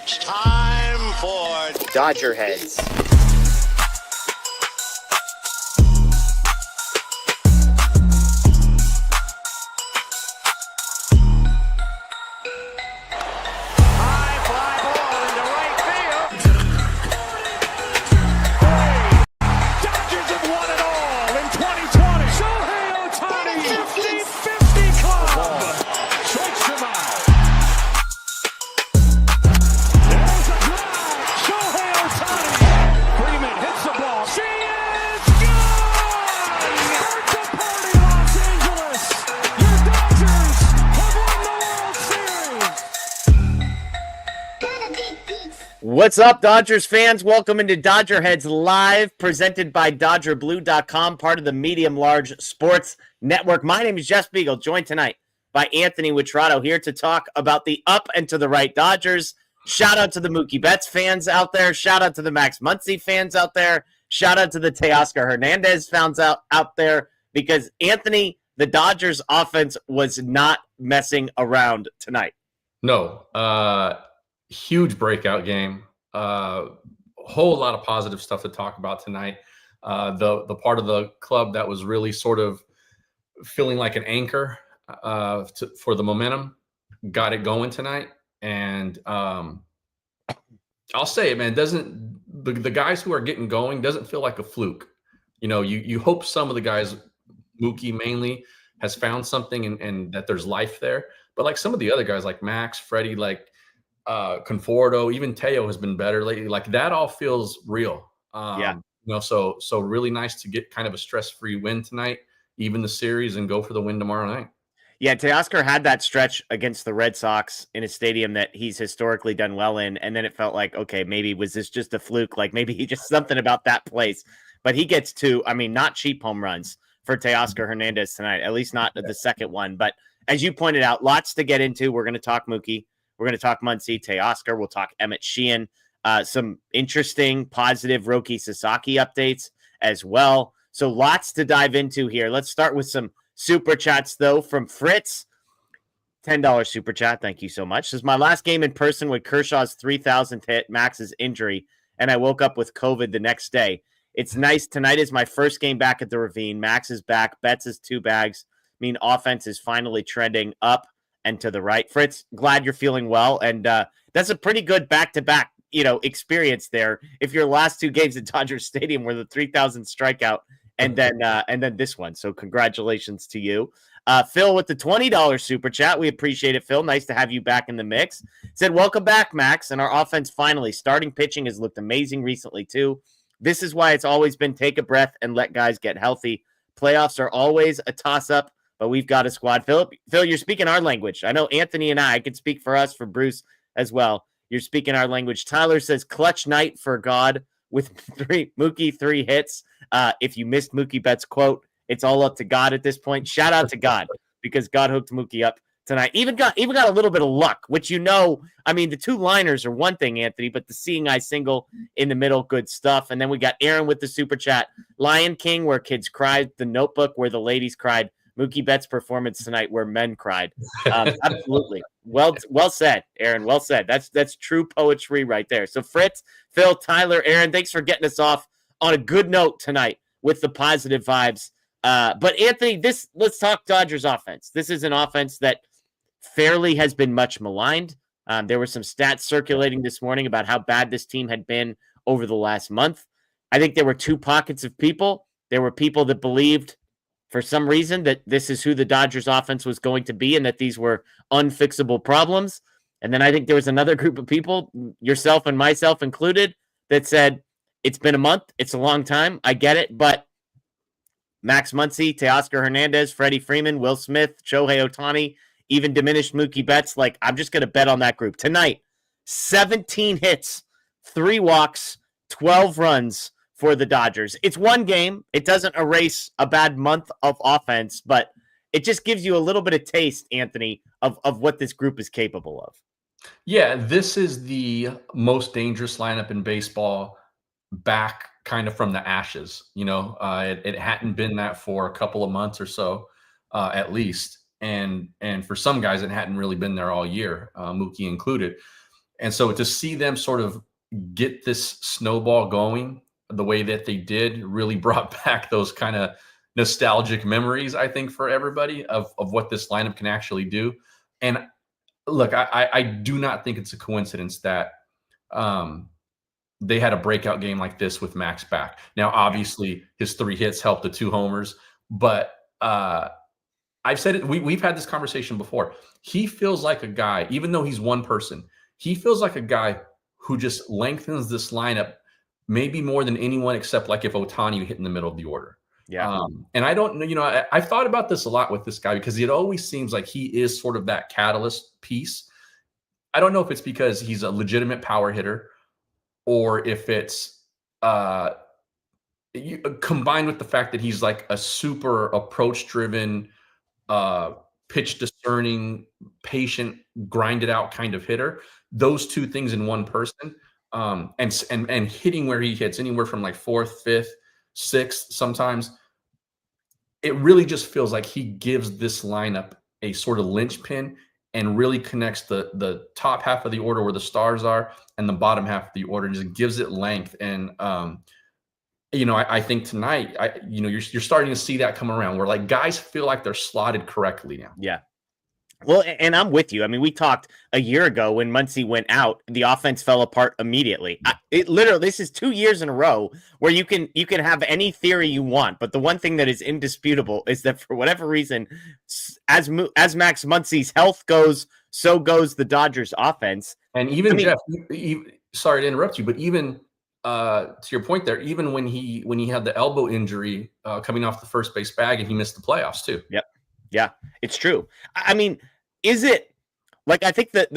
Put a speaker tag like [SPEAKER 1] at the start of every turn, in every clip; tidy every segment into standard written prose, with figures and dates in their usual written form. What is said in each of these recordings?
[SPEAKER 1] It's time for
[SPEAKER 2] DodgerHeads. What's up, Dodgers fans? Welcome into DodgerHeads Live, presented by DodgerBlue.com, part of the Medium Large Sports Network. My name is Jeff Spiegel, joined tonight by Anthony Witrado, here to talk about the up and to the right Dodgers. Shout out to the Mookie Betts fans out there. Shout out to the Max Muncy fans out there. Shout out to the Teoscar Hernández fans out there, because, Anthony, the Dodgers offense was not messing around tonight.
[SPEAKER 3] No. Huge breakout game. Whole lot of positive stuff to talk about tonight. The part of the club that was really sort of feeling like an anchor for the momentum got it going tonight. And I'll say it, man, the guys who are getting going doesn't feel like a fluke. You know, you hope some of the guys, Mookie mainly, has found something and that there's life there. But like some of the other guys like Max, Freddie, like Conforto, even Teo has been better lately. Like that all feels real.
[SPEAKER 2] Yeah.
[SPEAKER 3] You know, so really nice to get kind of a stress-free win tonight, even the series, and go for the win tomorrow night.
[SPEAKER 2] Yeah, Teoscar had that stretch against the Red Sox in a stadium that he's historically done well in, and then it felt like, okay, maybe was this just a fluke? Like maybe he just something about that place. But he gets two, not cheap home runs for Teoscar Hernandez tonight, at least not the second one. But as you pointed out, lots to get into. We're going to talk Mookie. We're going to talk Muncy, Teoscar. We'll talk Emmett Sheehan. Some interesting, positive Roki Sasaki updates as well. So lots to dive into here. Let's start with some super chats, though, from Fritz. $10 super chat. Thank you so much. This is my last game in person with Kershaw's 3,000th hit, Max's injury, and I woke up with COVID the next day. It's nice. Tonight is my first game back at the Ravine. Max is back. Betts is 2 bags. Offense is finally trending up and to the right. Fritz, glad you're feeling well. And that's a pretty good back-to-back, experience there. If your last 2 games at Dodger Stadium were the 3,000 strikeout and then this one. So congratulations to you. Phil with the $20 super chat. We appreciate it, Phil. Nice to have you back in the mix. Said, welcome back, Max. And our offense finally. Starting pitching has looked amazing recently, too. This is why it's always been take a breath and let guys get healthy. Playoffs are always a toss-up, but we've got a squad. Phil, you're speaking our language. I know Anthony and I can speak for us, for Bruce as well. You're speaking our language. Tyler says, clutch night for God with Mookie 3 hits. If you missed Mookie Betts' quote, it's all up to God at this point. Shout out to God, because God hooked Mookie up tonight. Even got a little bit of luck, which the 2-liners are one thing, Anthony, but the seeing eye single in the middle, good stuff. And then we got Aaron with the super chat. Lion King, where kids cried. The Notebook, where the ladies cried. Mookie Betts' performance tonight, where men cried. Absolutely. Well said, Aaron. Well said. That's true poetry right there. So Fritz, Phil, Tyler, Aaron, thanks for getting us off on a good note tonight with the positive vibes. But Anthony, let's talk Dodgers offense. This is an offense that fairly has been much maligned. There were some stats circulating this morning about how bad this team had been over the last month. I think there were 2 pockets of people. There were people that believed, for some reason, that this is who the Dodgers offense was going to be and that these were unfixable problems. And then I think there was another group of people, yourself and myself included, that said, it's been a month. It's a long time. I get it. But Max Muncy, Teoscar Hernandez, Freddie Freeman, Will Smith, Shohei Ohtani, even diminished Mookie Betts. I'm just going to bet on that group. Tonight, 17 hits, 3 walks, 12 runs for the Dodgers. It's one game. It doesn't erase a bad month of offense, but it just gives you a little bit of taste, Anthony, of what this group is capable of.
[SPEAKER 3] Yeah, this is the most dangerous lineup in baseball back kind of from the ashes. It hadn't been that for a couple of months or so, at least. And for some guys, it hadn't really been there all year, Mookie included. And so to see them sort of get this snowball going the way that they did really brought back those kind of nostalgic memories, I think, for everybody of what this lineup can actually do. And look, I do not think it's a coincidence that they had a breakout game like this with Max back. Now, obviously, his 3 hits helped the 2 homers, but I've said it. We've had this conversation before. He feels like a guy, even though he's one person, he feels like a guy who just lengthens this lineup maybe more than anyone except like if Ohtani hit in the middle of the order.
[SPEAKER 2] Yeah.
[SPEAKER 3] And I don't know, I've thought about this a lot with this guy because it always seems like he is sort of that catalyst piece. I don't know if it's because he's a legitimate power hitter or if it's combined with the fact that he's like a super approach-driven, pitch discerning, patient, grinded out kind of hitter. Those 2 things in one person, and hitting where he hits anywhere from like 4th, 5th, 6th sometimes. It really just feels like he gives this lineup a sort of linchpin and really connects the top half of the order where the stars are and the bottom half of the order, and just gives it length. And I think tonight, you're starting to see that come around where like guys feel like they're slotted correctly now.
[SPEAKER 2] Yeah. Well, and I'm with you. I mean, we talked a year ago when Muncy went out, the offense fell apart immediately. This is 2 years in a row where you can have any theory you want, but the one thing that is indisputable is that for whatever reason, as Max Muncy's health goes, so goes the Dodgers offense.
[SPEAKER 3] And even Jeff, sorry to interrupt you, but even to your point there, even when he had the elbow injury coming off the first base bag and he missed the playoffs too.
[SPEAKER 2] Yep. Yeah, it's true. I mean, is it like, I think that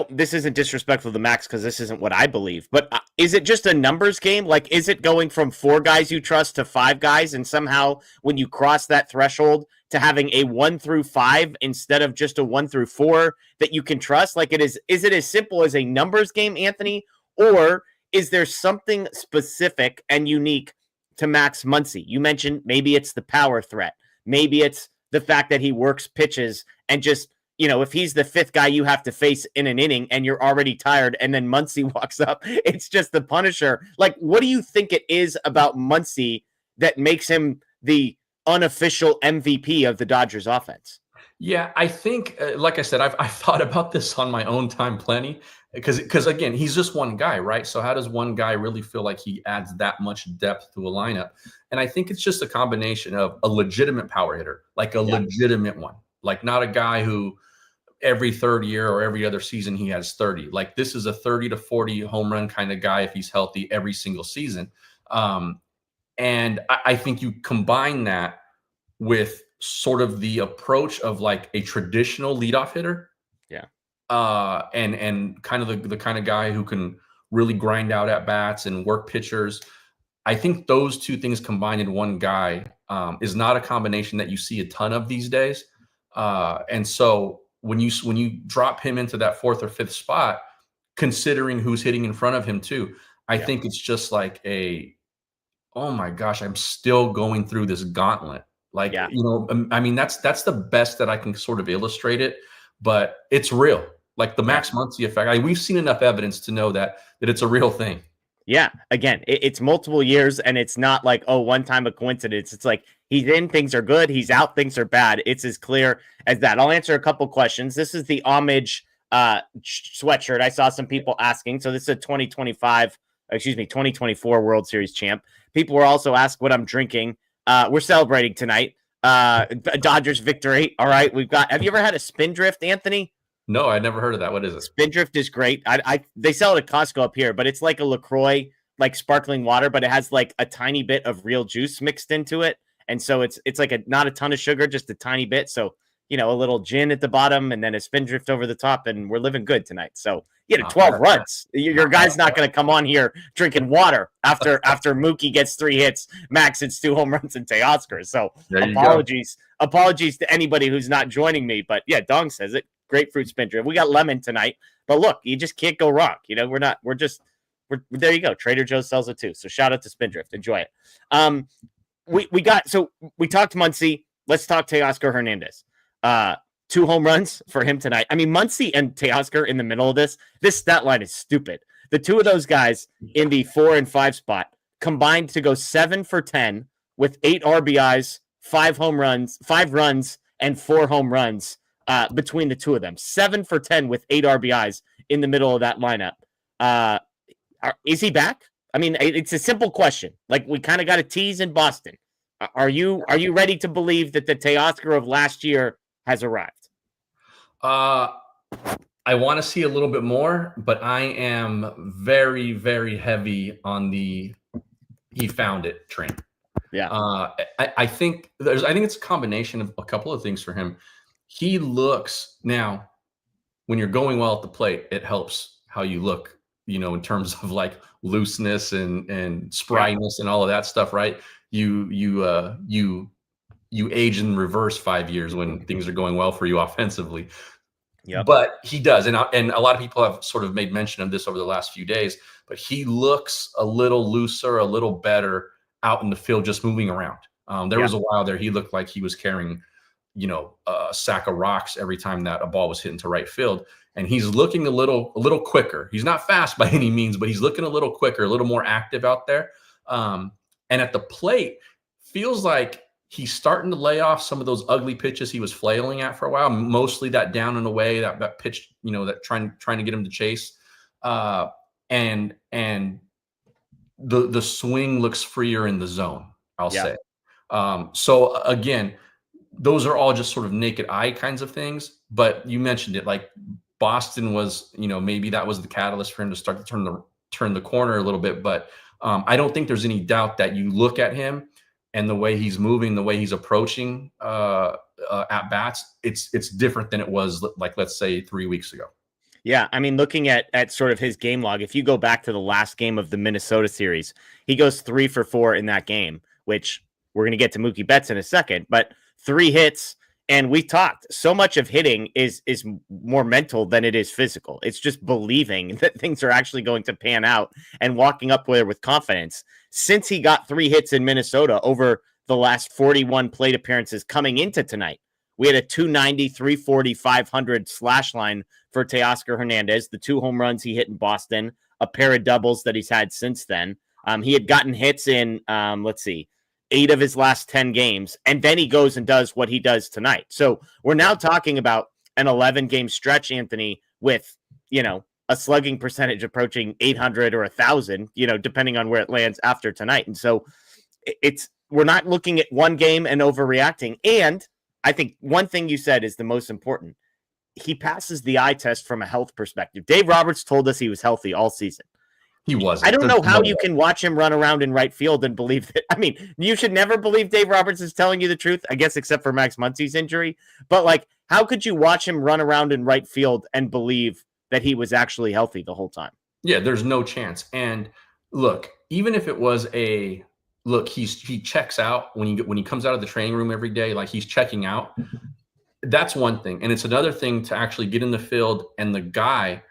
[SPEAKER 2] this isn't disrespectful to Max because this isn't what I believe, but is it just a numbers game? Like, is it going from 4 guys you trust to 5 guys? And somehow when you cross that threshold to having a 1 through 5 instead of just a 1 through 4 that you can trust? Like, is it as simple as a numbers game, Anthony? Or is there something specific and unique to Max Muncy? You mentioned maybe it's the power threat. Maybe it's the fact that he works pitches and just, if he's the 5th guy you have to face in an inning and you're already tired and then Muncy walks up, it's just the Punisher. Like, what do you think it is about Muncy that makes him the unofficial MVP of the Dodgers offense?
[SPEAKER 3] Yeah, I think, like I said, I've thought about this on my own time plenty because again, he's just one guy, right? So how does one guy really feel like he adds that much depth to a lineup? And I think it's just a combination of a legitimate power hitter, like a legitimate one, like not a guy who every 3rd year or every other season he has 30. Like this is a 30 to 40 home run kind of guy if he's healthy every single season. And I think you combine that with sort of the approach of like a traditional leadoff hitter.
[SPEAKER 2] Yeah.
[SPEAKER 3] And kind of the kind of guy who can really grind out at bats and work pitchers. I think those 2 things combined in one guy is not a combination that you see a ton of these days. And so when you drop him into that 4th or 5th spot, considering who's hitting in front of him too, I think it's just like oh my gosh, I'm still going through this gauntlet. Like, I mean, that's the best that I can sort of illustrate it, but it's real. Like the Max Muncy effect. We've seen enough evidence to know that it's a real thing.
[SPEAKER 2] Yeah. Again, it's multiple years and it's not like, one time a coincidence. It's like he's in, things are good. He's out, things are bad. It's as clear as that. I'll answer a couple questions. This is the homage sweatshirt. I saw some people asking. So this is a 2024 World Series champ. People were also asked what I'm drinking. We're celebrating tonight. Dodgers victory. All right. Have you ever had a Spindrift, Anthony?
[SPEAKER 3] No, I never heard of that. What is it?
[SPEAKER 2] Spindrift is great. They sell it at Costco up here, but it's like a LaCroix, like sparkling water, but it has like a tiny bit of real juice mixed into it. And so it's like not a ton of sugar, just a tiny bit. So, a little gin at the bottom and then a Spindrift over the top, and we're living good tonight. So you had 12 runs. Your guy's not going to come on here drinking water after Mookie gets 3 hits, Max hits 2 home runs, and Teoscar. So apologies to anybody who's not joining me. But yeah, Dong says it. Grapefruit Spindrift. We got lemon tonight, but look, you just can't go wrong. We're there you go. Trader Joe's sells it too. So shout out to Spindrift. Enjoy it. We talked Muncy. Let's talk Teoscar Hernandez. 2 home runs for him tonight. I mean, Muncy and Teoscar in the middle of this stat line is stupid. The two of those guys in the 4 and 5 spot combined to go 7 for 10 with 8 RBIs, 5 runs, and 4 home runs between the two of them. 7 for 10 with 8 RBIs in the middle of that lineup. Is he back? I mean, it's a simple question. Like, we kind of got a tease in Boston. Are you ready to believe that the Teoscar of last year has arrived?
[SPEAKER 3] I want to see a little bit more, but I am very, very heavy on the he found it train.
[SPEAKER 2] Yeah.
[SPEAKER 3] I think it's a combination of a couple of things for him. He looks now, when you're going well at the plate, it helps how you look, in terms of like looseness and spryness and all of that stuff, right? You age in reverse 5 years when things are going well for you offensively.
[SPEAKER 2] Yeah,
[SPEAKER 3] but he does, and a lot of people have sort of made mention of this over the last few days. But he looks a little looser, a little better out in the field, just moving around. There was a while there he looked like he was carrying, a sack of rocks every time that a ball was hit into right field. And he's looking a little quicker. He's not fast by any means, but he's looking a little quicker, a little more active out there. And at the plate, feels like he's starting to lay off some of those ugly pitches he was flailing at for a while. Mostly that down and away, that pitch, that trying to get him to chase. And the swing looks freer in the zone, I'll say. So again, those are all just sort of naked eye kinds of things. But you mentioned it, like Boston was, maybe that was the catalyst for him to start to turn the corner a little bit. But I don't think there's any doubt that you look at him and the way he's moving, the way he's approaching at bats, it's different than it was, like, let's say 3 weeks ago.
[SPEAKER 2] Yeah, I mean, looking at sort of his game log, if you go back to the last game of the Minnesota series, he goes 3 for 4 in that game, which we're going to get to Mookie Betts in a second, but 3 hits. And we talked, so much of hitting is more mental than it is physical. It's just believing that things are actually going to pan out and walking up there with confidence. Since he got 3 hits in Minnesota over the last 41 plate appearances coming into tonight, we had a 290, 340, 500 slash line for Teoscar Hernandez, the 2 home runs he hit in Boston, a pair of doubles that he's had since then. He had gotten hits in, 8 of his last 10 games, and then he goes and does what he does tonight. So we're now talking about an 11-game stretch, Anthony, with, a slugging percentage approaching 800 or 1,000, depending on where it lands after tonight. And so we're not looking at one game and overreacting. And I think one thing you said is the most important. He passes the eye test from a health perspective. Dave Roberts told us he was healthy all season.
[SPEAKER 3] He wasn't.
[SPEAKER 2] I don't know how you can watch him run around in right field and believe that. I mean, you should never believe Dave Roberts is telling you the truth, I guess, except for Max Muncy's injury. But, like, how could you watch him run around in right field and believe that he was actually healthy the whole time?
[SPEAKER 3] Yeah, there's no chance. And look, even if it was he checks out when he comes out of the training room every day, like he's checking out. That's one thing. And it's another thing to actually get in the field and the guy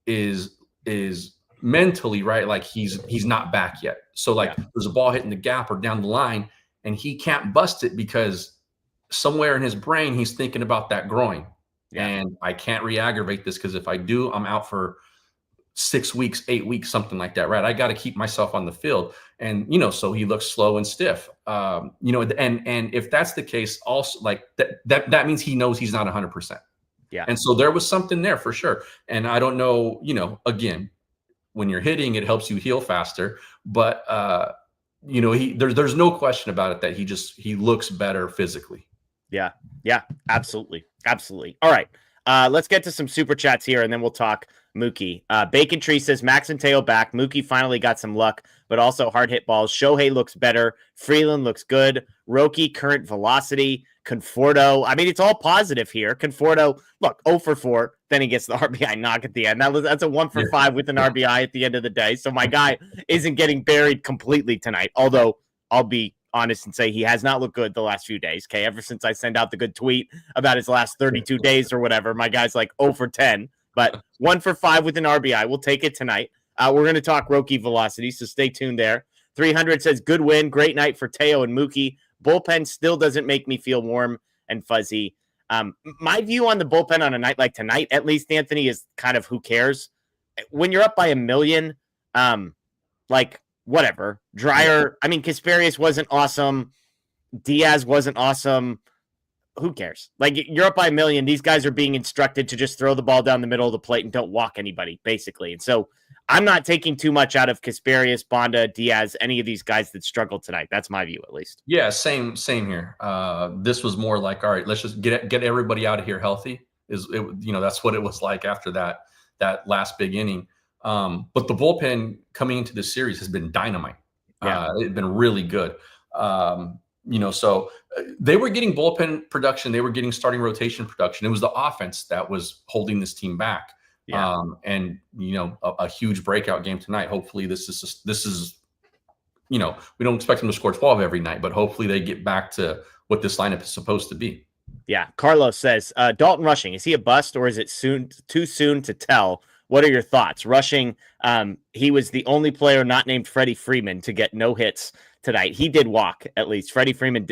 [SPEAKER 3] is mentally, right, like he's not back yet. So there's a ball hitting the gap or down the line and he can't bust it because somewhere in his brain he's thinking about that groin. And I can't re-aggravate this because if I do, I'm out for 6 weeks, 8 weeks, something like that, right? I got to keep myself on the field. And, so he looks slow and stiff, and if that's the case, also like that means he knows he's not 100%.
[SPEAKER 2] Yeah.
[SPEAKER 3] And so there was something there for sure. And I don't know, again, when you're hitting, it helps you heal faster, but there's no question about it that he looks better physically.
[SPEAKER 2] Yeah, absolutely. All right, let's get to some super chats here, and then we'll talk Mookie. Bacon Tree says, Max and Teo back. Mookie finally got some luck, but also hard hit balls. Shohei looks better. Freeland looks good. Roki, current velocity. Conforto. I mean, it's all positive here. Conforto, look, 0 for 4. Then he gets the RBI knock at the end. That's a 1 for 5 with an RBI at the end of the day. So my guy isn't getting buried completely tonight, although I'll be honest and say he has not looked good the last few days. Okay, ever since I sent out the good tweet about his last 32 days or whatever, my guy's like 0 for 10, but 1 for 5 with an RBI. We'll take it tonight. We're going to talk Roki velocity, so stay tuned there. 300 says, good win, great night for Teo and Mookie. Bullpen still doesn't make me feel warm and fuzzy. My view on the bullpen on a night like tonight, at least, Anthony, is kind of who cares. When you're up by 1 million, like whatever. Dreyer, I mean, Kasperius wasn't awesome. Diaz wasn't awesome. Who cares? Like, you're up by 1 million. These guys are being instructed to just throw the ball down the middle of the plate and don't walk anybody, basically. And so I'm not taking too much out of Kasperius, Bonda, Diaz, any of these guys that struggled tonight. That's my view, at least.
[SPEAKER 3] Yeah, same here. This was more like, all right, let's just get everybody out of here healthy. That's what it was like after that last big inning. But the bullpen coming into this series has been dynamite.
[SPEAKER 2] Yeah.
[SPEAKER 3] It's been really good. So they were getting bullpen production. They were getting starting rotation production. It was the offense that was holding this team back.
[SPEAKER 2] Yeah.
[SPEAKER 3] A huge breakout game tonight. Hopefully this is, we don't expect them to score 12 every night, but hopefully they get back to what this lineup is supposed to be.
[SPEAKER 2] Yeah. Carlos says, Dalton Rushing, is he a bust or is it too soon to tell? What are your thoughts? Rushing, he was the only player not named Freddie Freeman to get no hits tonight. He did walk, at least. Freddie Freeman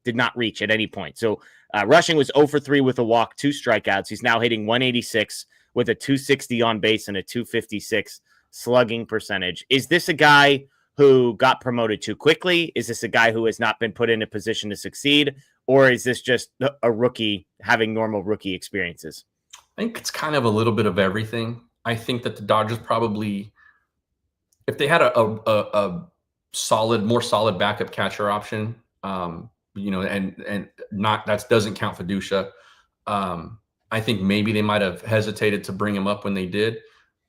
[SPEAKER 2] did not reach at any point. So Rushing was 0 for 3 with a walk, 2 strikeouts. He's now hitting 186 with a 260 on base and a 256 slugging percentage. Is this a guy who got promoted too quickly? Is this a guy who has not been put in a position to succeed? Or is this just a rookie having normal rookie experiences?
[SPEAKER 3] I think it's kind of a little bit of everything. I think that the Dodgers probably, if they had a more solid backup catcher option, and not, that doesn't count Fiducia. I think maybe they might have hesitated to bring him up when they did.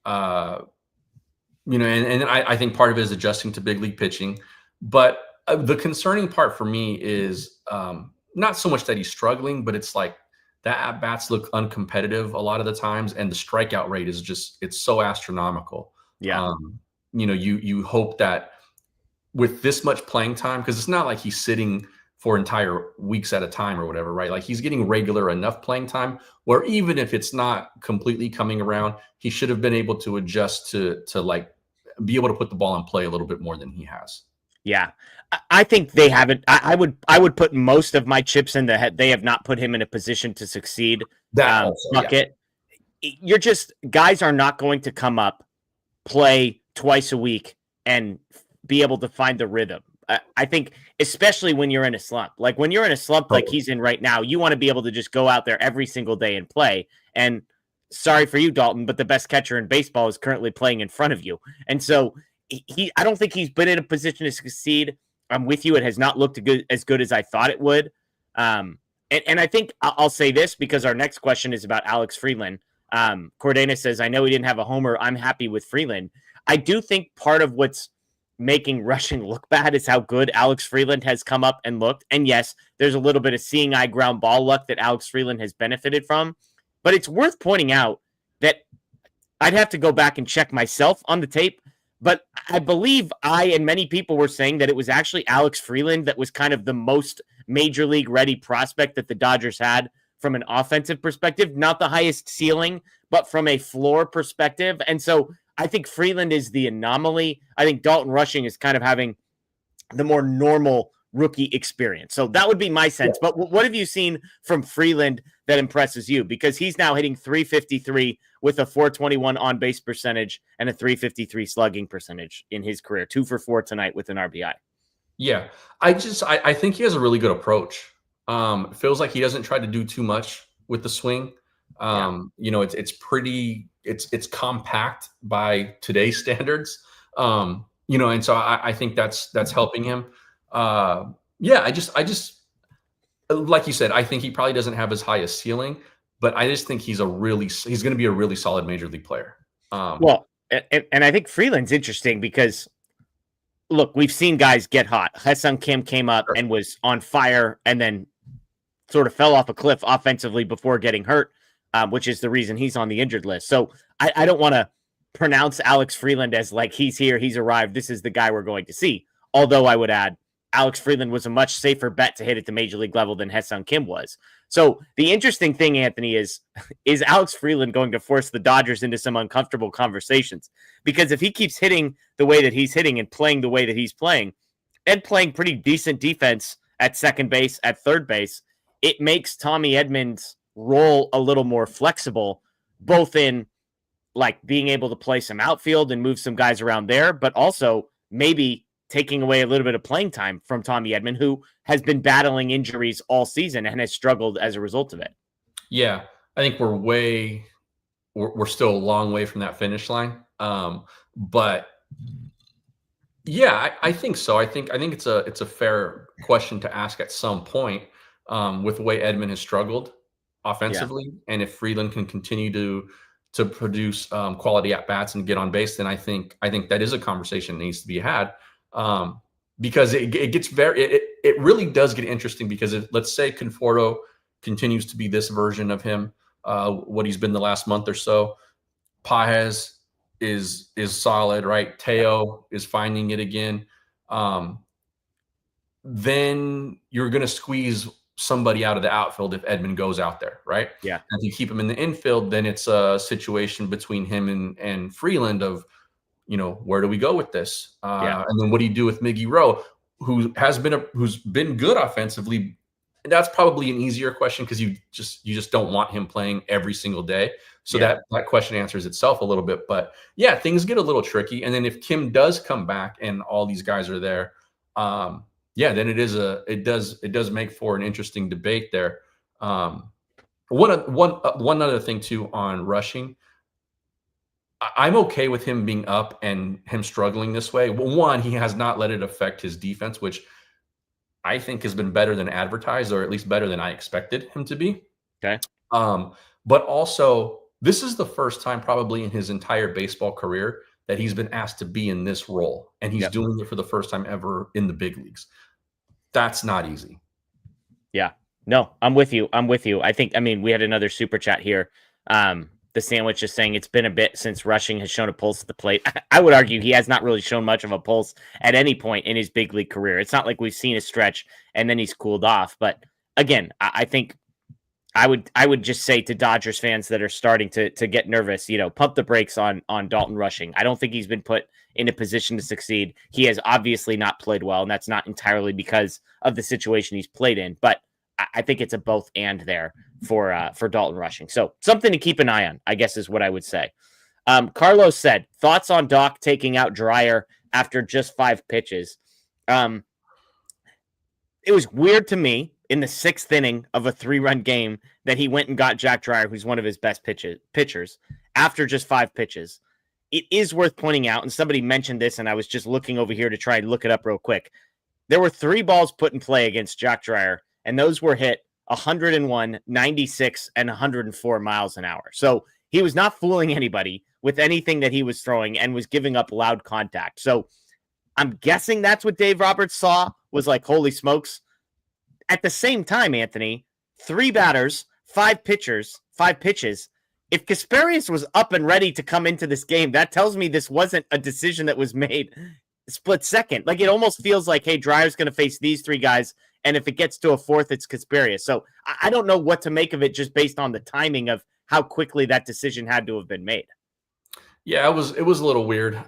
[SPEAKER 3] I think part of it is adjusting to big league pitching. But the concerning part for me is not so much that he's struggling, but it's like that at-bats look uncompetitive a lot of the times, and the strikeout rate is just, it's so astronomical.
[SPEAKER 2] Yeah.
[SPEAKER 3] You hope that with this much playing time, because it's not like he's sitting for entire weeks at a time or whatever, right? Like, he's getting regular enough playing time where even if it's not completely coming around, he should have been able to adjust to like be able to put the ball in play a little bit more than he has.
[SPEAKER 2] Yeah. I think they haven't. I would put most of my chips in the head. They have not put him in a position to succeed. Bucket. Yeah. You're just, guys are not going to come up, play twice a week, and be able to find the rhythm. I think, especially when you're in a slump. Like, when you're in a slump like he's in right now, you want to be able to just go out there every single day and play. And sorry for you, Dalton, but the best catcher in baseball is currently playing in front of you. And so I don't think he's been in a position to succeed. I'm with you. It has not looked as good as I thought it would. And I think I'll say this because our next question is about Alex Freeland. Cordena says, I know he didn't have a homer. I'm happy with Freeland. I do think part of what's making Rushing look bad is how good Alex Freeland has come up and looked. And yes, there's a little bit of seeing eye ground ball luck that Alex Freeland has benefited from. But it's worth pointing out that I'd have to go back and check myself on the tape. But I believe I and many people were saying that it was actually Alex Freeland that was kind of the most major league ready prospect that the Dodgers had from an offensive perspective, not the highest ceiling, but from a floor perspective. And so I think Freeland is the anomaly. I think Dalton Rushing is kind of having the more normal rookie experience. So that would be my sense. But what have you seen from Freeland that impresses you? Because he's now hitting 353 with a 421 on base percentage and a 353 slugging percentage in his career. 2 for 4 tonight with an RBI. Yeah.
[SPEAKER 3] I think he has a really good approach. It feels like he doesn't try to do too much with the swing. It's pretty, it's compact by today's standards. And so I think that's helping him. I just like you said, I think he probably doesn't have as high a ceiling, but I just think he's going to be a really solid major league player.
[SPEAKER 2] And I think Freeland's interesting because, look, we've seen guys get hot. Ha-Seong Kim came up and was on fire and then sort of fell off a cliff offensively before getting hurt, which is the reason he's on the injured list. So I don't want to pronounce Alex Freeland as like he's here, he's arrived, this is the guy we're going to see. Although I would add, Alex Freeland was a much safer bet to hit at the major league level than Ha-Seong Kim was. So the interesting thing, Anthony, is Alex Freeland going to force the Dodgers into some uncomfortable conversations? Because if he keeps hitting the way that he's hitting and playing the way that he's playing, and playing pretty decent defense at second base, at third base, it makes Tommy Edman's role a little more flexible, both in like being able to play some outfield and move some guys around there, but also maybe taking away a little bit of playing time from Tommy Edman, who has been battling injuries all season and has struggled as a result of it.
[SPEAKER 3] Yeah, I think we're still a long way from that finish line. But yeah, I think so. I think it's a fair question to ask at some point, with the way Edman has struggled offensively. Yeah. And if Freeland can continue to produce quality at bats and get on base, then I think that is a conversation that needs to be had. Because it gets it really does get interesting, because let's say Conforto continues to be this version of him, what he's been the last month or so. Pages is solid, right? Teo is finding it again. Then you're going to squeeze somebody out of the outfield if Edman goes out there, right?
[SPEAKER 2] Yeah.
[SPEAKER 3] And if you keep him in the infield, then it's a situation between him and Freeland of, where do we go with this? And then what do you do with Miggy Rowe, who's been good offensively? And that's probably an easier question, because you just don't want him playing every single day. So that question answers itself a little bit. But yeah, things get a little tricky. And then if Kim does come back and all these guys are there, then it does make for an interesting debate there. One other thing too on rushing, I'm okay with him being up and him struggling this way. One, he has not let it affect his defense, which I think has been better than advertised, or at least better than I expected him to be.
[SPEAKER 2] Okay.
[SPEAKER 3] But also, this is the first time probably in his entire baseball career that he's been asked to be in this role, and he's doing it for the first time ever in the big leagues. That's not easy.
[SPEAKER 2] Yeah. No, I'm with you. I mean, we had another super chat here. The sandwich is saying it's been a bit since rushing has shown a pulse at the plate. I would argue he has not really shown much of a pulse at any point in his big league career. It's not like we've seen a stretch and then he's cooled off. But again, I think I would just say to Dodgers fans that are starting to get nervous, pump the brakes on Dalton rushing. I don't think he's been put in a position to succeed. He has obviously not played well, and that's not entirely because of the situation he's played in. But I think it's a both and there for Dalton rushing. So something to keep an eye on, I guess, is what I would say. Carlos said, thoughts on Doc taking out Dreyer after just 5 pitches. It was weird to me in the 6th inning of a 3-run game that he went and got Jack Dreyer, who's one of his best pitchers, after just 5 pitches. It is worth pointing out, and somebody mentioned this, and I was just looking over here to try and look it up real quick. There were 3 balls put in play against Jack Dreyer, and those were hit 101, 96, and 104 miles an hour. So he was not fooling anybody with anything that he was throwing and was giving up loud contact. So I'm guessing that's what Dave Roberts saw, was like, holy smokes. At the same time, Anthony, 3 batters, 5 pitches. If Kasperius was up and ready to come into this game, that tells me this wasn't a decision that was made split second. Like, it almost feels like, hey, Dreyer's going to face these 3 guys, and if it gets to a 4th, it's Kasperius. So I don't know what to make of it just based on the timing of how quickly that decision had to have been made.
[SPEAKER 3] Yeah, it was a little weird.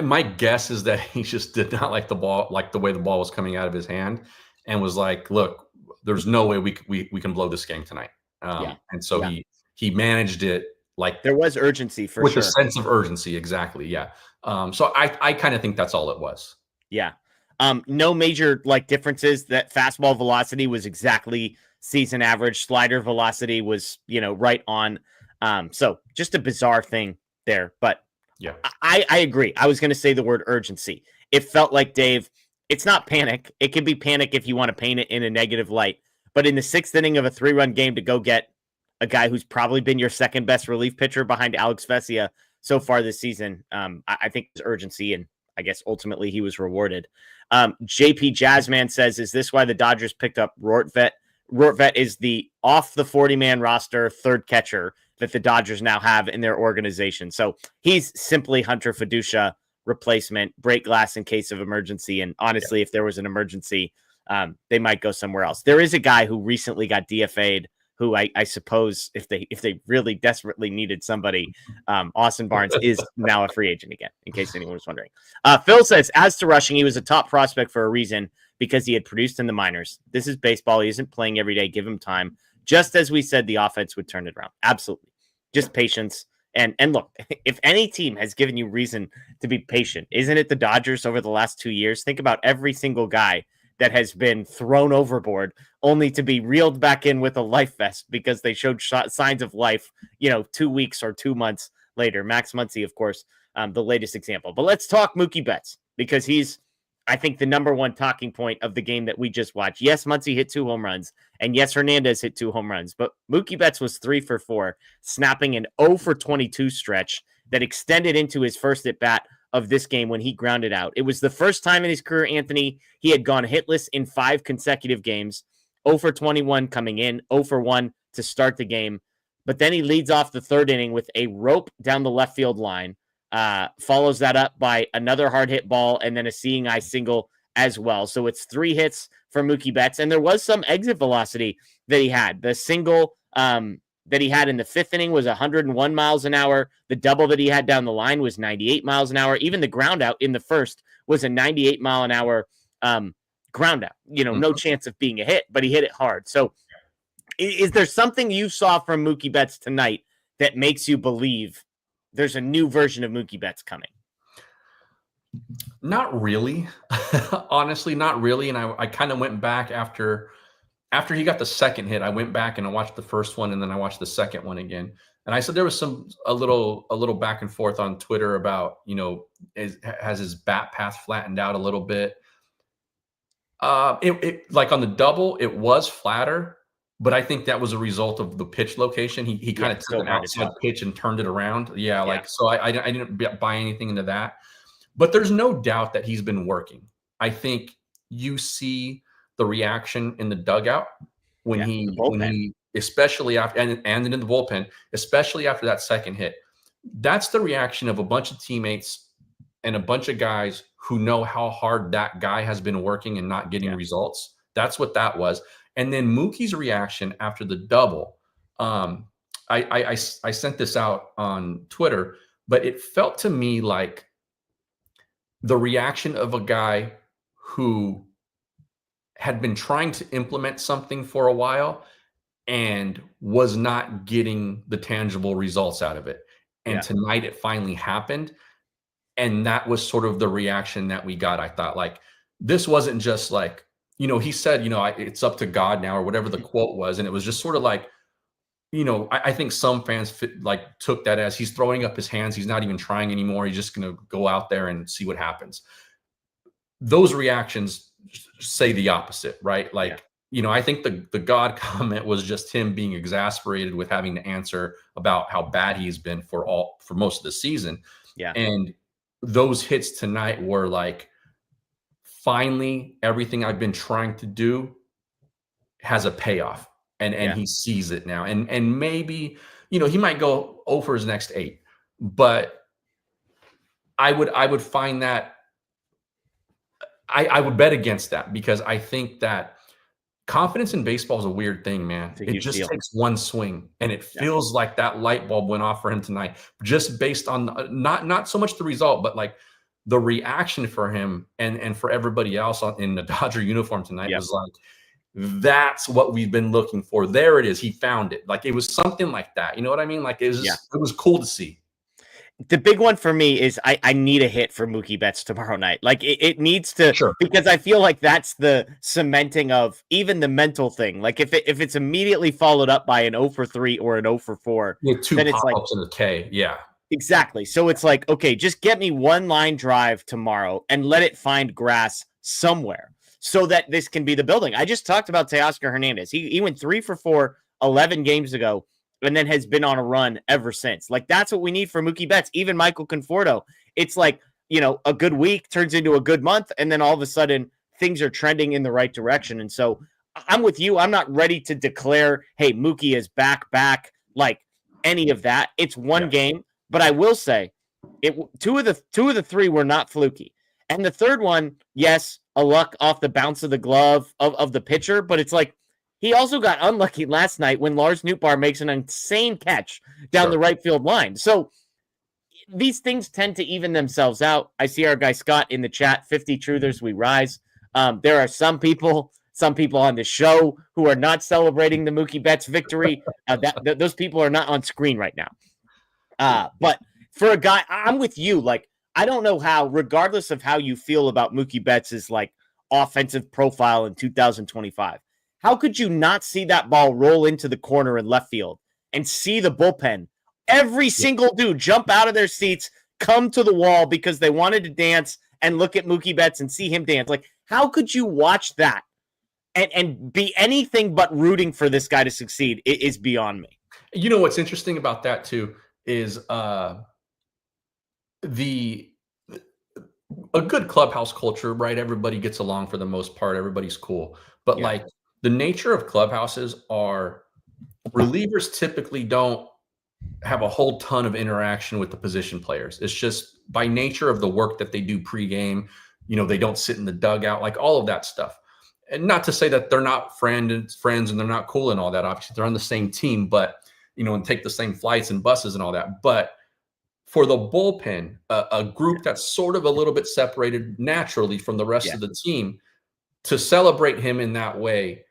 [SPEAKER 3] My guess is that he just did not like the ball, like the way the ball was coming out of his hand, and was like, look, there's no way we can blow this game tonight. And so he managed it like
[SPEAKER 2] there was urgency
[SPEAKER 3] with a sense of urgency. Exactly. Yeah. So I kind of think that's all it was.
[SPEAKER 2] Yeah. No major differences. That fastball velocity was exactly season average. Slider velocity was, right on. So just a bizarre thing there, but
[SPEAKER 3] yeah,
[SPEAKER 2] I agree. I was going to say the word urgency. It felt like, Dave, it's not panic. It can be panic if you want to paint it in a negative light, but in the 6th inning of a 3-run game to go get a guy who's probably been your second best relief pitcher behind Alex Vesia so far this season, I think it's urgency, and I guess ultimately he was rewarded. JP Jazzman says, is this why the Dodgers picked up Rortvedt? Rortvedt is the off the 40-man roster 3rd catcher that the Dodgers now have in their organization. So he's simply Hunter Fiducia replacement, break glass in case of emergency. And honestly, if there was an emergency, they might go somewhere else. There is a guy who recently got DFA'd who I suppose if they really desperately needed somebody, Austin Barnes is now a free agent again, in case anyone was wondering. Phil says, as to rushing, he was a top prospect for a reason, because he had produced in the minors. This is baseball. He isn't playing every day. Give him time. Just as we said, the offense would turn it around. Absolutely. Just patience. And look, if any team has given you reason to be patient, isn't it the Dodgers over the last 2 years? Think about every single guy that has been thrown overboard only to be reeled back in with a life vest because they showed signs of life, 2 weeks or 2 months later. Max Muncy, of course, the latest example. But let's talk Mookie Betts, because he's, I think, the number one talking point of the game that we just watched. Yes, Muncy hit 2 home runs, and yes, Hernandez hit 2 home runs, but Mookie Betts was 3 for 4, snapping an 0 for 22 stretch that extended into his first at bat of this game when he grounded out. It was the first time in his career, Anthony, he had gone hitless in 5 consecutive games. 0 for 21 coming in, 0 for 1 to start the game. But then he leads off the third inning with a rope down the left field line. Follows that up by another hard hit ball and then a seeing eye single as well. So it's 3 hits for Mookie Betts, and there was some exit velocity that he had. The single that he had in the 5th inning was 101 miles an hour. The double that he had down the line was 98 miles an hour. Even the ground out in the first was a 98 mile an hour ground out. No chance of being a hit, but he hit it hard. So is there something you saw from Mookie Betts tonight that makes you believe there's a new version of Mookie Betts coming?
[SPEAKER 3] Not really. Honestly, not really. And I kind of went back after he got the second hit. I went back and I watched the first one, and then I watched the second one again. And I said there was a little back and forth on Twitter about, has his bat path flattened out a little bit. It like on the double, it was flatter, but I think that was a result of the pitch location. He kind of took an outside pitch and turned it around. Yeah. So I didn't buy anything into that. But there's no doubt that he's been working. I think you see the reaction in the dugout when he especially after and in the bullpen, especially after that second hit. That's the reaction of a bunch of teammates and a bunch of guys who know how hard that guy has been working and not getting results. That's what that was. And then Mookie's reaction after the double. I sent this out on Twitter, but it felt to me like the reaction of a guy who had been trying to implement something for a while and was not getting the tangible results out of it. And tonight it finally happened. And that was sort of the reaction that we got. I thought, like, this wasn't just like, he said, it's up to God now, or whatever the quote was. And it was just sort of like, I think some fans took that as he's throwing up his hands. He's not even trying anymore. He's just going to go out there and see what happens. Those reactions say the opposite, right? Like, I think the God comment was just him being exasperated with having to answer about how bad he's been for most of the season.
[SPEAKER 2] Yeah.
[SPEAKER 3] And those hits tonight were like, finally, everything I've been trying to do has a payoff. And he sees it now. And maybe, he might go 0 for his next 8. But I would find that I would bet against that, because I think that confidence in baseball is a weird thing, man. It just takes one swing, and it feels like that light bulb went off for him tonight, just based on not so much the result, but like the reaction for him and for everybody else in the Dodger uniform tonight was like, that's what we've been looking for. There it is. He found it. Like, it was something like that. You know what I mean? Like, it was cool to see.
[SPEAKER 2] The big one for me is I need a hit for Mookie Betts tomorrow night. Like, it needs to, because I feel like that's the cementing of even the mental thing. Like, if it's immediately followed up by an 0 for 3 or an 0 for 4,
[SPEAKER 3] then it's like in the K. Yeah,
[SPEAKER 2] exactly. So it's like, okay, just get me one line drive tomorrow and let it find grass somewhere, so that this can be the building. I just talked about Teoscar Hernandez. He went 3 for 4 11 games ago, and then has been on a run ever since. Like, that's what we need for Mookie Betts. Even Michael Conforto. It's like, a good week turns into a good month, and then all of a sudden things are trending in the right direction. And so I'm with you. I'm not ready to declare, hey, Mookie is back, like any of that. It's one game, but I will say two of the 3 were not fluky. And the third one, yes, a luck off the bounce of the glove of the pitcher, but it's like, He also got unlucky last night when Lars Nootbaar makes an insane catch down the right field line. So these things tend to even themselves out. I see our guy Scott in the chat, 50 truthers, we rise. There are some people on the show who are not celebrating the Mookie Betts victory. Those people are not on screen right now. But for a guy, I'm with you. Like, I don't know how, regardless of how you feel about Mookie Betts' like offensive profile in 2025, how could you not see that ball roll into the corner in left field and see the bullpen? Every single dude jump out of their seats, come to the wall because they wanted to dance and look at Mookie Betts and see him dance. Like, how could you watch that and be anything but rooting for this guy to succeed? It is beyond me.
[SPEAKER 3] You know what's interesting about that too is a good clubhouse culture, right? Everybody gets along for the most part. Everybody's cool. But like the nature of clubhouses are relievers typically don't have a whole ton of interaction with the position players. It's just by nature of the work that they do pregame, they don't sit in the dugout, like all of that stuff. And not to say that they're not friends and they're not cool and all that. Obviously they're on the same team, but and take the same flights and buses and all that. But for the bullpen, a group that's sort of a little bit separated naturally from the rest of the team, to celebrate him in that way,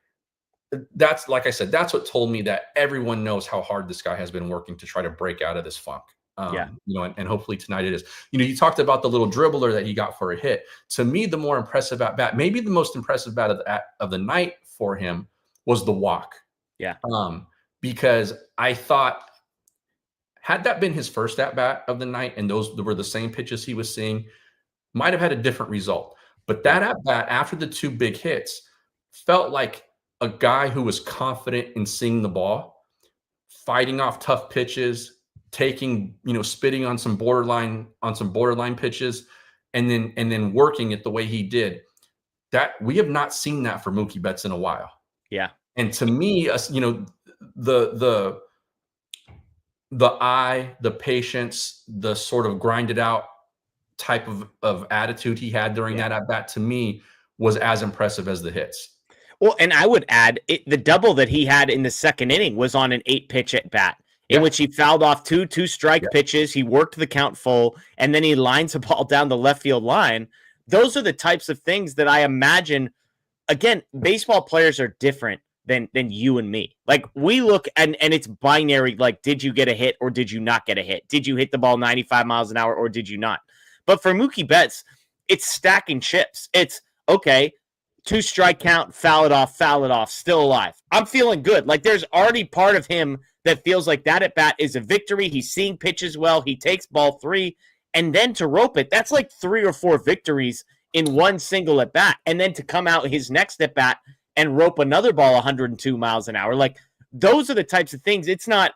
[SPEAKER 3] that's, like I said, that's what told me that everyone knows how hard this guy has been working to try to break out of this funk. And hopefully tonight it is. You talked about the little dribbler that he got for a hit. To me, the more impressive at bat, maybe the most impressive bat of the night for him was the walk.
[SPEAKER 2] Yeah.
[SPEAKER 3] Because I thought, had that been his first at bat of the night and those were the same pitches he was seeing, might have had a different result. But that at bat after the two big hits felt like a guy who was confident in seeing the ball, fighting off tough pitches, taking, spitting on some borderline pitches, and then working it the way he did. That we have not seen that for Mookie Betts in a while.
[SPEAKER 2] Yeah.
[SPEAKER 3] And to me, the eye, the patience, the sort of grinded out type of attitude he had during that at bat, to me, was as impressive as the hits.
[SPEAKER 2] Well, and I would add the double that he had in the second inning was on an 8-pitch at bat in which he fouled off two strike pitches. He worked the count full, and then he lines a ball down the left field line. Those are the types of things that I imagine. Again, baseball players are different than you and me. Like, we look and it's binary. Like, did you get a hit or did you not get a hit? Did you hit the ball 95 miles an hour or did you not? But for Mookie Betts, it's stacking chips. It's okay. 2 strike count, foul it off, still alive. I'm feeling good. Like, there's already part of him that feels like that at bat is a victory. He's seeing pitches well. He takes ball 3, and then to rope it, that's like 3 or 4 victories in one single at bat. And then to come out his next at bat and rope another ball 102 miles an hour. Like, those are the types of things. It's not,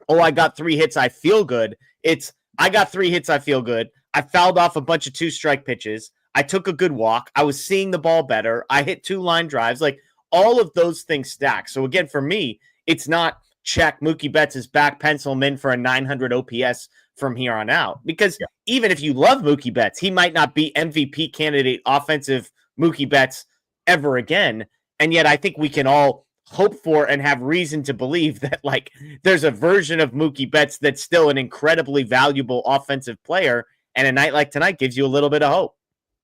[SPEAKER 2] oh, I got 3 hits, I feel good. It's, I got 3 hits, I feel good. I fouled off a bunch of 2 strike pitches. I took a good walk. I was seeing the ball better. I hit 2 line drives. Like, all of those things stack. So again, for me, it's not check Mookie Betts is back, pencil him in for a 900 OPS from here on out. Because even if you love Mookie Betts, he might not be MVP candidate offensive Mookie Betts ever again. And yet I think we can all hope for and have reason to believe that, like, there's a version of Mookie Betts that's still an incredibly valuable offensive player. And a night like tonight gives you a little bit of hope.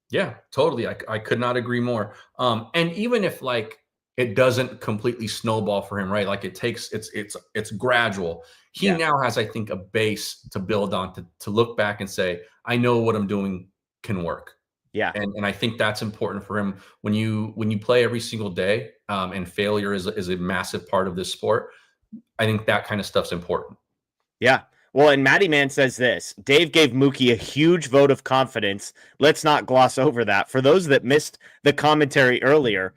[SPEAKER 3] Yeah, totally. I could not agree more. And even if, like, it doesn't completely snowball for him, right? Like, it takes, it's gradual. He now has, I think, a base to build on, to look back and say, I know what I'm doing can work.
[SPEAKER 2] Yeah.
[SPEAKER 3] And I think that's important for him when you play every single day, and failure is a massive part of this sport. I think that kind of stuff's important.
[SPEAKER 2] Yeah. Well, and Matty Man says this: Dave gave Mookie a huge vote of confidence. Let's not gloss over that. For those that missed the commentary earlier,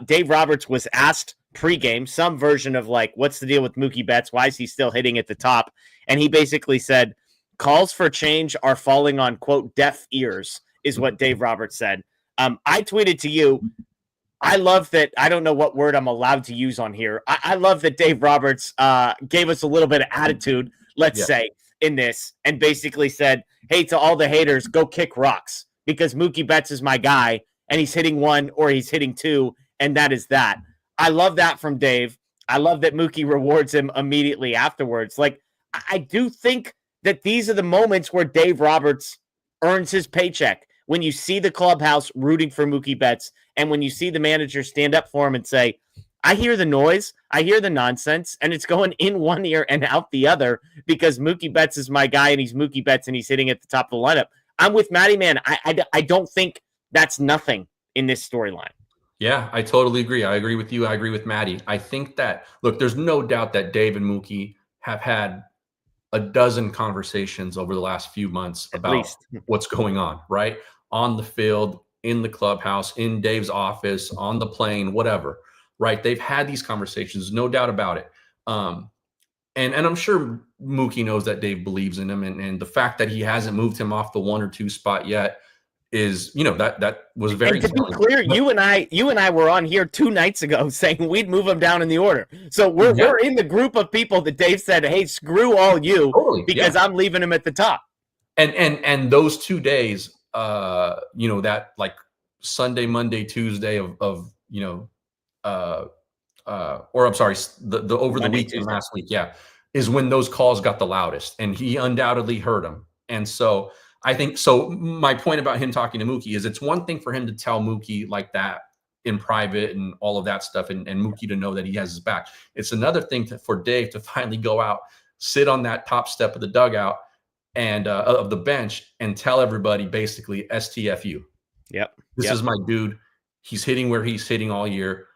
[SPEAKER 2] Dave Roberts was asked pregame some version of, like, what's the deal with Mookie Betts? Why is he still hitting at the top? And he basically said, calls for change are falling on, quote, deaf ears, is what Dave Roberts said. I tweeted to you, I love that. I don't know what word I'm allowed to use on here. I love that Dave Roberts gave us a little bit of attitude, let's say, in this, and basically said, hey, to all the haters, go kick rocks, because Mookie Betts is my guy, and he's hitting 1 or he's hitting 2, and that is that. I love that from Dave. I love that Mookie rewards him immediately afterwards. Like, I do think that these are the moments where Dave Roberts earns his paycheck. When you see the clubhouse rooting for Mookie Betts, and when you see the manager stand up for him and say, I hear the noise, I hear the nonsense, and it's going in one ear and out the other because Mookie Betts is my guy and he's Mookie Betts and he's hitting at the top of the lineup. I'm with Matty, man. I don't think that's nothing in this storyline.
[SPEAKER 3] Yeah, I totally agree. I agree with you. I agree with Matty. I think that, look, there's no doubt that Dave and Mookie have had a dozen conversations over the last few months about what's going on, right? On the field, in the clubhouse, in Dave's office, on the plane, whatever, right? They've had these conversations, no doubt about it. And I'm sure Mookie knows that Dave believes in him. And the fact that he hasn't moved him off the 1 or 2 spot yet is, that was very.
[SPEAKER 2] And to be clear, you and I were on here 2 nights ago saying we'd move him down in the order. So we're in the group of people that Dave said, hey, screw all you, because I'm leaving him at the top.
[SPEAKER 3] And those 2 days, that like Sunday, Monday, Tuesday of or I'm sorry, the over the weekend last week, is when those calls got the loudest, and he undoubtedly heard them. And so I think, my point about him talking to Mookie is it's one thing for him to tell Mookie like that in private and all of that stuff, and Mookie to know that he has his back. It's another thing for Dave to finally go out, sit on that top step of the dugout and of the bench and tell everybody basically STFU. This is my dude. He's hitting where he's hitting all year.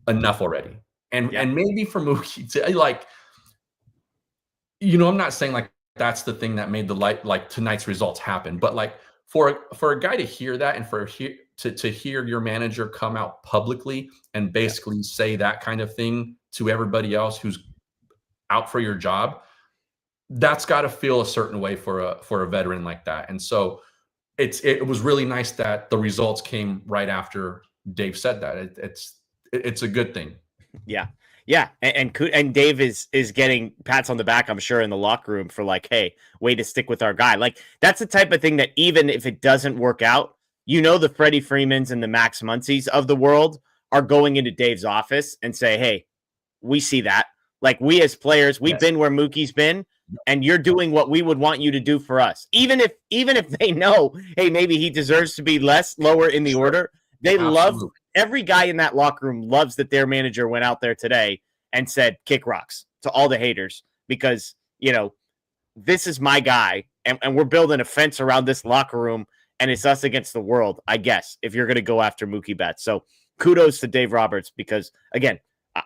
[SPEAKER 3] Enough already. And maybe for Mookie to like, I'm not saying like that's the thing that made like tonight's results happen, but like for a guy to hear that and to hear your manager come out publicly and basically say that kind of thing to everybody else who's out for your job, that's got to feel a certain way for a veteran like that. And so it was really nice that the results came right after Dave said that. It's a good thing.
[SPEAKER 2] Yeah. And Dave is getting pats on the back, I'm sure, in the locker room for like, hey, way to stick with our guy. Like, that's the type of thing that even if it doesn't work out, the Freddie Freemans and the Max Muncys of the world are going into Dave's office and say, hey, we see that. Like, we as players, we've been where Mookie's been, and you're doing what we would want you to do for us. Even if they know, hey, maybe he deserves to be lower in the order, they love. Every guy in that locker room loves that their manager went out there today and said, kick rocks to all the haters because, this is my guy and we're building a fence around this locker room and it's us against the world, I guess, if you're going to go after Mookie Betts. So kudos to Dave Roberts because, again,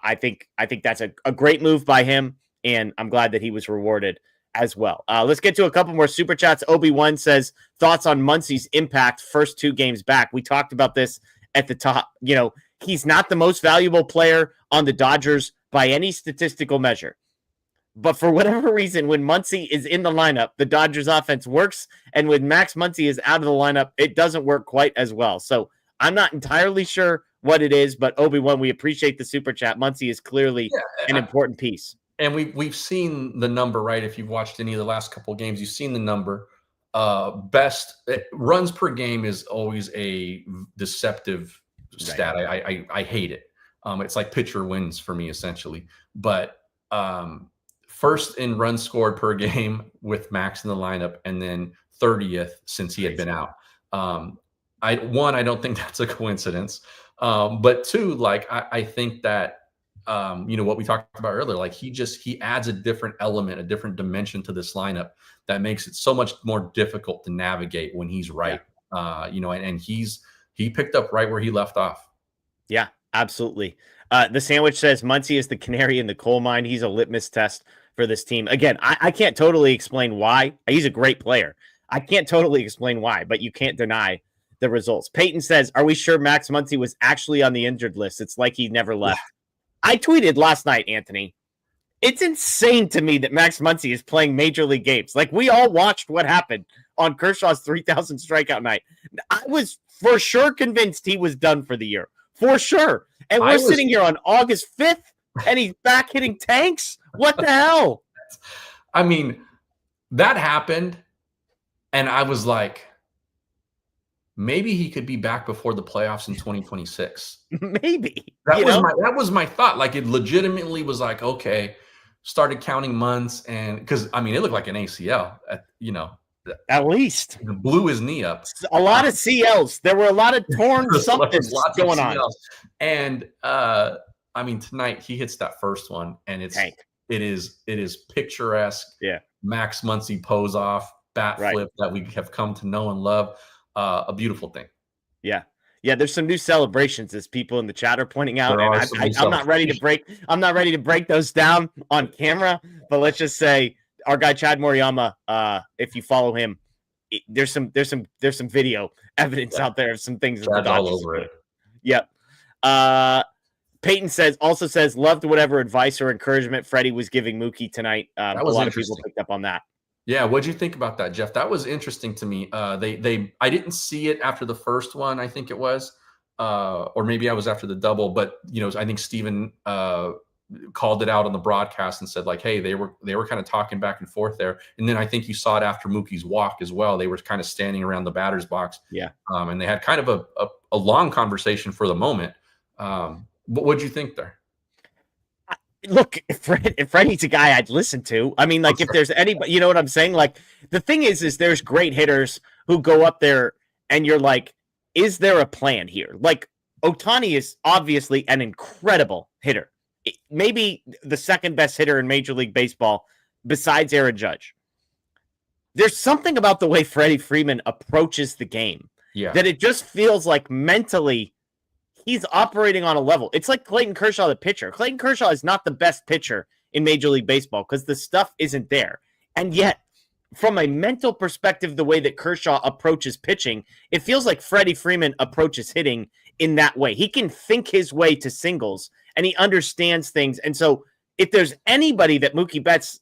[SPEAKER 2] I think that's a great move by him, and I'm glad that he was rewarded as well. Let's get to a couple more super chats. Obi-Wan says, thoughts on Muncy's impact first 2 games back. We talked about this at the top. He's not the most valuable player on the Dodgers by any statistical measure. But for whatever reason, when Muncy is in the lineup, the Dodgers offense works. And when Max Muncy is out of the lineup, it doesn't work quite as well. So I'm not entirely sure what it is, but Obi-Wan, we appreciate the super chat. Muncy is clearly an important piece.
[SPEAKER 3] And we've seen the number, right? If you've watched any of the last couple of games, you've seen the number. Best runs per game is always a deceptive stat. I hate it. It's like pitcher wins for me essentially, but first in runs scored per game with Max in the lineup, and then 30th since he had been out. I don't think that's a coincidence. But 2, like I think that what we talked about earlier, like he adds a different element, a different dimension to this lineup that makes it so much more difficult to navigate when he's right. And he picked up right where he left off.
[SPEAKER 2] Yeah, absolutely. The sandwich says Muncy is the canary in the coal mine. He's a litmus test for this team. Again, I can't totally explain why. He's a great player. I can't totally explain why, but you can't deny the results. Peyton says, are we sure Max Muncy was actually on the injured list? It's like he never left. I tweeted last night, Anthony, it's insane to me that Max Muncy is playing major league games. Like, we all watched what happened on Kershaw's 3,000 strikeout night. I was for sure convinced he was done for the year. For sure. And we're sitting here on August 5th, and he's back hitting tanks? What the hell?
[SPEAKER 3] I mean, that happened, and I was like, maybe he could be back before the playoffs in 2026.
[SPEAKER 2] Maybe.
[SPEAKER 3] That was my thought. Like, it legitimately was like, okay, started counting months, and because I mean, it looked like an ACL.
[SPEAKER 2] At least
[SPEAKER 3] blew his knee up.
[SPEAKER 2] A lot of CLs. There were a lot of torn somethings going on.
[SPEAKER 3] And I mean, tonight he hits that first one, and it is picturesque.
[SPEAKER 2] Yeah,
[SPEAKER 3] Max Muncy pose off bat flip that we have come to know and love. A beautiful thing.
[SPEAKER 2] Yeah. There's some new celebrations, as people in the chat are pointing out. And I'm not ready to break those down on camera. But let's just say our guy Chad Moriyama, if you follow him, there's some video evidence out there of some things.
[SPEAKER 3] Chad's all over it.
[SPEAKER 2] Yep. Peyton also says loved whatever advice or encouragement Freddie was giving Mookie tonight.
[SPEAKER 3] That was
[SPEAKER 2] a lot of people picked up on that.
[SPEAKER 3] Yeah, what'd you think about that, Jeff? That was interesting to me. I didn't see it after the first one, I think it was, or maybe I was after the double. But I think Steven called it out on the broadcast and said, like, hey, they were kind of talking back and forth there. And then I think you saw it after Mookie's walk as well. They were kind of standing around the batter's box.
[SPEAKER 2] Yeah,
[SPEAKER 3] and they had kind of a long conversation for the moment. But what'd you think there?
[SPEAKER 2] Look, if Freddie's a guy I'd listen to. I mean, like, if there's anybody, you know what I'm saying? Like, the thing is there's great hitters who go up there and you're like, is there a plan here? Like, Ohtani is obviously an incredible hitter. Maybe the second best hitter in Major League Baseball besides Aaron Judge. There's something about the way Freddie Freeman approaches the game that it just feels like mentally he's operating on a level. It's like Clayton Kershaw, the pitcher. Clayton Kershaw is not the best pitcher in Major League Baseball because the stuff isn't there. And yet, from a mental perspective, the way that Kershaw approaches pitching, it feels like Freddie Freeman approaches hitting in that way. He can think his way to singles, and he understands things. And so if there's anybody that Mookie Betts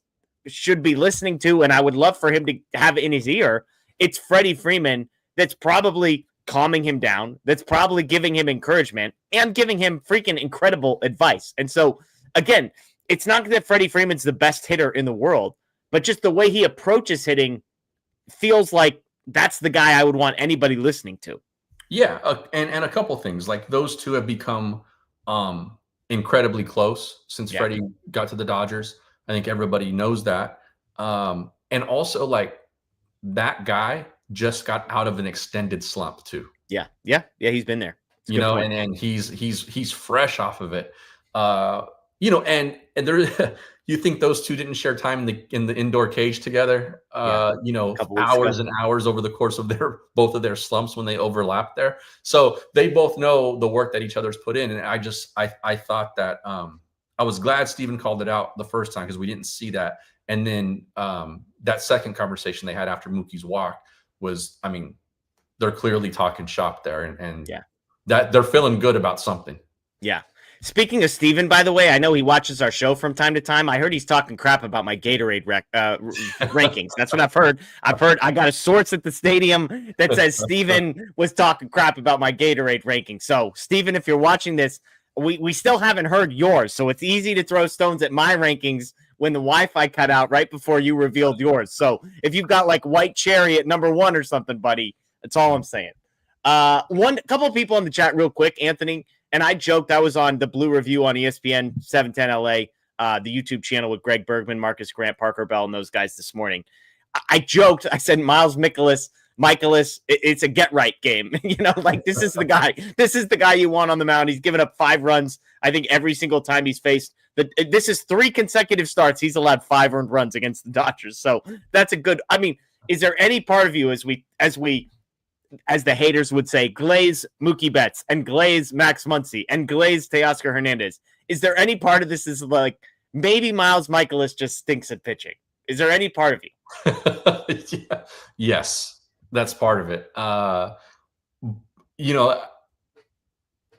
[SPEAKER 2] should be listening to, and I would love for him to have in his ear, it's Freddie Freeman. That's probably calming him down, that's probably giving him encouragement and giving him freaking incredible advice. And so, again, it's not that Freddie Freeman's the best hitter in the world, but just the way he approaches hitting feels like that's the guy I would want anybody listening to.
[SPEAKER 3] Yeah, and a couple things. Like, those two have become incredibly close since Freddie got to the Dodgers. I think everybody knows that. And also, like, that guy just got out of an extended slump too. Yeah,
[SPEAKER 2] he's been there.
[SPEAKER 3] And he's fresh off of it. And there, you think those two didn't share time in the indoor cage together? Hours and hours over the course of both of their slumps when they overlapped there. So they both know the work that each other's put in. And I thought that I was glad Steven called it out the first time because we didn't see that. And then that second conversation they had after Mookie's walk was, I mean, they're clearly talking shop there, and that they're feeling good about something. Yeah.
[SPEAKER 2] Speaking of Steven, by the way, I know he watches our show from time to time. I heard he's talking crap about my Gatorade rankings. That's what I've heard. I got a source at the stadium that says Steven was talking crap about my Gatorade rankings. So, Steven, if you're watching this, we still haven't heard yours. So it's easy to throw stones at my rankings when the Wi-Fi cut out right before you revealed yours. So if you've got like White Cherry at number 1 or something, buddy, that's all I'm saying. Couple of people in the chat real quick, Anthony, and I joked I was on the Blue Review on ESPN 710 LA, the YouTube channel with Greg Bergman, Marcus Grant, Parker Bell, and those guys this morning. I joked, I said Miles Michaelis, it's a get right game. Like, this is the guy. This is the guy you want on the mound. He's given up 5 runs, I think, every single time he's faced. This is 3 consecutive starts. He's allowed 5 earned runs against the Dodgers. So that's a good. I mean, is there any part of you, as the haters would say, glaze Mookie Betts and glaze Max Muncy and glaze Teoscar Hernandez? Is there any part of this is like maybe Miles Michaelis just stinks at pitching? Is there any part of you?
[SPEAKER 3] Yes, that's part of it.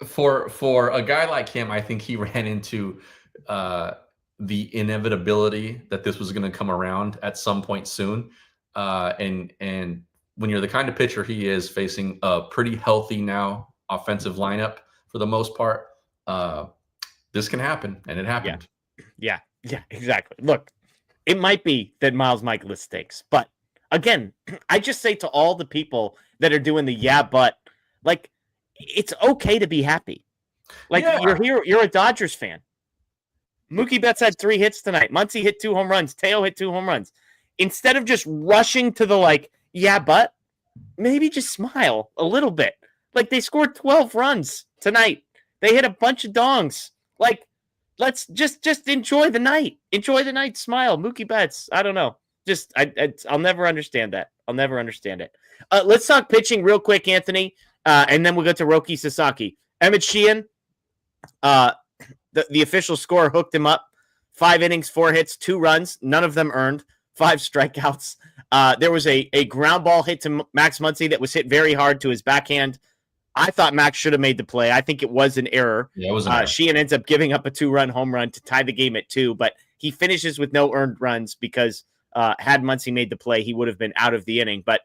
[SPEAKER 3] For a guy like him, I think he ran into the inevitability that this was going to come around at some point soon. And when you're the kind of pitcher he is, facing a pretty healthy now offensive lineup for the most part, this can happen, and it happened.
[SPEAKER 2] Yeah, exactly. Look, it might be that Miles Michaelis stinks, but again, I just say to all the people that are doing the yeah, but like it's okay to be happy. Like you're a Dodgers fan. Mookie Betts had 3 hits tonight. Muncy hit 2 home runs. Teo hit 2 home runs. Instead of just rushing to the like, yeah, but maybe just smile a little bit. Like they scored 12 runs tonight. They hit a bunch of dongs. Like, let's just enjoy the night. Enjoy the night. Smile. Mookie Betts. I don't know. I'll never understand that. I'll never understand it. Let's talk pitching real quick, Anthony, and then we'll go to Roki Sasaki. Emmett Sheehan, the official score hooked him up. 5 innings, 4 hits, 2 runs, none of them earned, 5 strikeouts. There was a ground ball hit to Max Muncy that was hit very hard to his backhand. I thought Max should have made the play. I think it was an error.
[SPEAKER 3] Yeah, it was an error.
[SPEAKER 2] Sheehan ends up giving up a 2-run home run to tie the game at 2, but he finishes with no earned runs because had Muncy made the play, he would have been out of the inning. But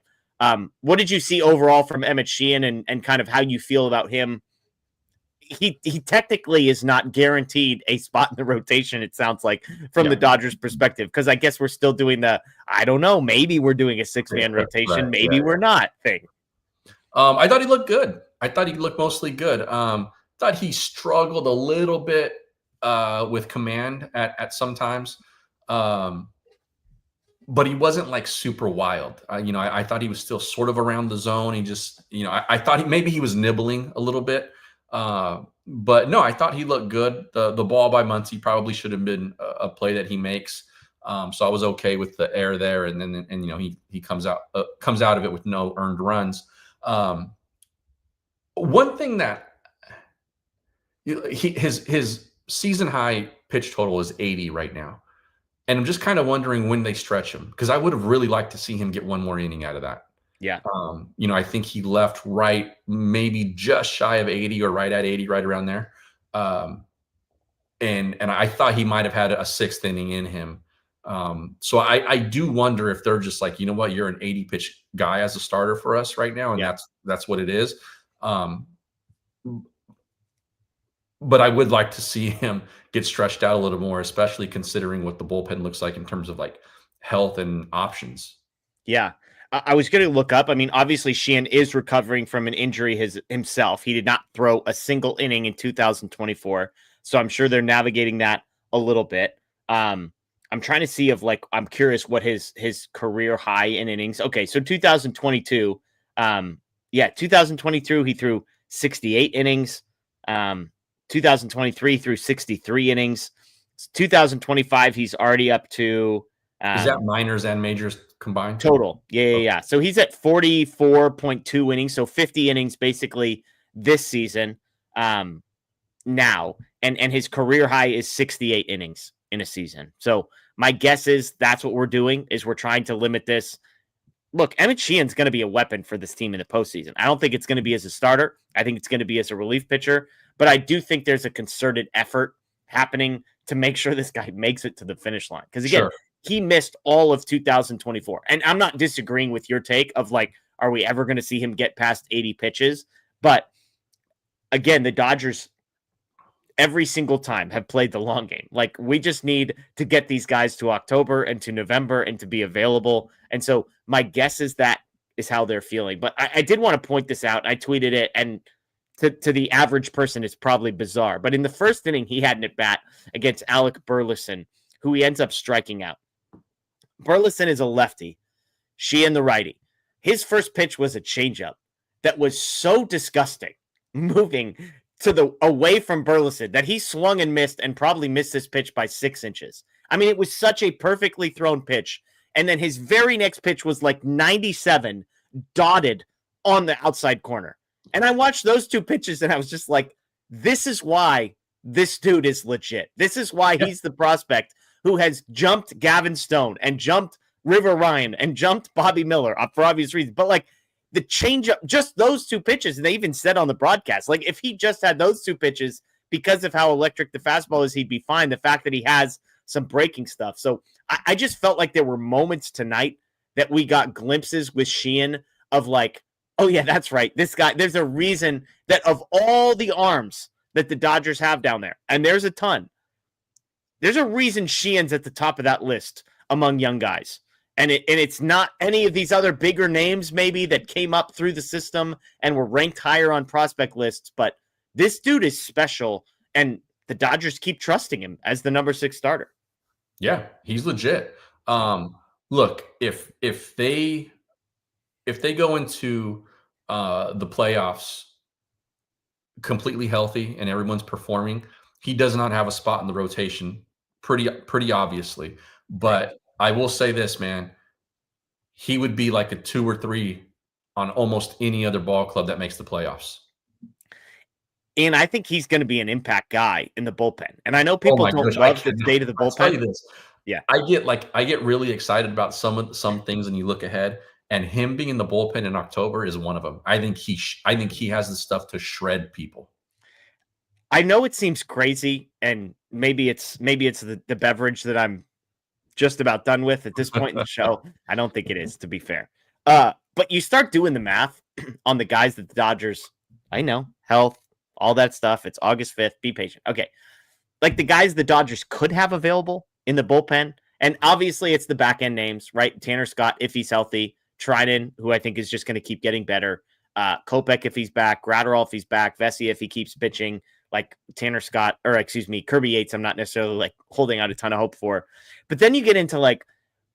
[SPEAKER 2] what did you see overall from Emmett Sheehan and kind of how you feel about him? He technically is not guaranteed a spot in the rotation, it sounds like, from the Dodgers' perspective, because I guess we're still doing I don't know, maybe we're doing a 6-man rotation, maybe we're not thing.
[SPEAKER 3] I thought he looked good. I thought he looked mostly good. Thought he struggled a little bit with command at sometimes. But he wasn't like super wild. I thought he was still sort of around the zone. He just, I thought maybe he was nibbling a little bit. But no, I thought he looked good. The ball by Muncy probably should have been a play that he makes. So I was okay with the error there. And then he comes out of it with no earned runs. One thing that his season high pitch total is 80 right now. And I'm just kind of wondering when they stretch him, because I would have really liked to see him get one more inning out of that.
[SPEAKER 2] Yeah.
[SPEAKER 3] I think he left right maybe just shy of 80 or right at 80, right around there. And I thought he might have had a 6th inning in him. So I do wonder if they're just like, you know what, you're an 80 pitch guy as a starter for us right now. And that's what it is. But I would like to see him get stretched out a little more, especially considering what the bullpen looks like in terms of like health and options.
[SPEAKER 2] Yeah. I was going to look up. I mean, obviously Sheehan is recovering from an injury himself. He did not throw a single inning in 2024. So I'm sure they're navigating that a little bit. I'm trying to see I'm curious what his career high in innings. Okay. So 2022, 2022, he threw 68 innings. 2023 through 63 innings. 2025, he's already up to.
[SPEAKER 3] Is that minors and majors combined?
[SPEAKER 2] Total. Yeah. So he's at 44.2 innings. So 50 innings basically this season now. And his career high is 68 innings in a season. So my guess is that's what we're doing, is we're trying to limit this. Look, Emmett Sheehan's going to be a weapon for this team in the postseason. I don't think it's going to be as a starter. I think it's going to be as a relief pitcher. But I do think there's a concerted effort happening to make sure this guy makes it to the finish line. Because again, he missed all of 2024. And I'm not disagreeing with your take of are we ever going to see him get past 80 pitches? But again, the Dodgers every single time have played the long game. We just need to get these guys to October and to November and to be available. And so my guess is that is how they're feeling. But I did want to point this out. I tweeted it, and to the average person, it's probably bizarre. But in the first inning, he had an at-bat against Alec Burleson, who he ends up striking out. Burleson is a lefty. Sheehan the righty. His first pitch was a changeup that was so disgusting, moving away from Burleson, that he swung and missed and probably missed this pitch by 6 inches. I mean, it was such a perfectly thrown pitch. And then his very next pitch was 97, dotted on the outside corner. And I watched those 2 pitches and I was just like, this is why this dude is legit. This is why he's the prospect who has jumped Gavin Stone and jumped River Ryan and jumped Bobby Miller for obvious reasons. But the changeup, just those 2 pitches, and they even said on the broadcast, if he just had those 2 pitches, because of how electric the fastball is, he'd be fine. The fact that he has some breaking stuff. So I just felt like there were moments tonight that we got glimpses with Sheehan of oh yeah, that's right. This guy, there's a reason that of all the arms that the Dodgers have down there, and there's a ton, there's a reason Sheehan's at the top of that list among young guys. And it's not any of these other bigger names maybe that came up through the system and were ranked higher on prospect lists, but this dude is special, and the Dodgers keep trusting him as the number 6 starter.
[SPEAKER 3] Yeah, he's legit. Look, if they go into the playoffs completely healthy and everyone's performing, he does not have a spot in the rotation, pretty obviously. But I will say this, man, he would be like a 2 or 3 on almost any other ball club that makes the playoffs.
[SPEAKER 2] And I think he's going to be an impact guy in the bullpen. And I know people don't love the state of the bullpen.
[SPEAKER 3] I'll tell you this.
[SPEAKER 2] Yeah.
[SPEAKER 3] I get really excited about some things, and you look ahead, and him being in the bullpen in October is one of them. I think he has the stuff to shred people.
[SPEAKER 2] I know it seems crazy, and maybe it's the beverage that I'm just about done with at this point in the show. I don't think it is, to be fair. But you start doing the math on the guys that the Dodgers, I know, health, all that stuff. It's August 5th. Be patient. Okay. Like the guys the Dodgers could have available in the bullpen. And obviously it's the back end names, right? Tanner Scott, if he's healthy, Trinan, who I think is just going to keep getting better. Kopech, if he's back, Gratterall, if he's back, Vesey, if he keeps pitching, like Tanner Scott, or excuse me, Kirby Yates, I'm not necessarily like holding out a ton of hope for. But then you get into like,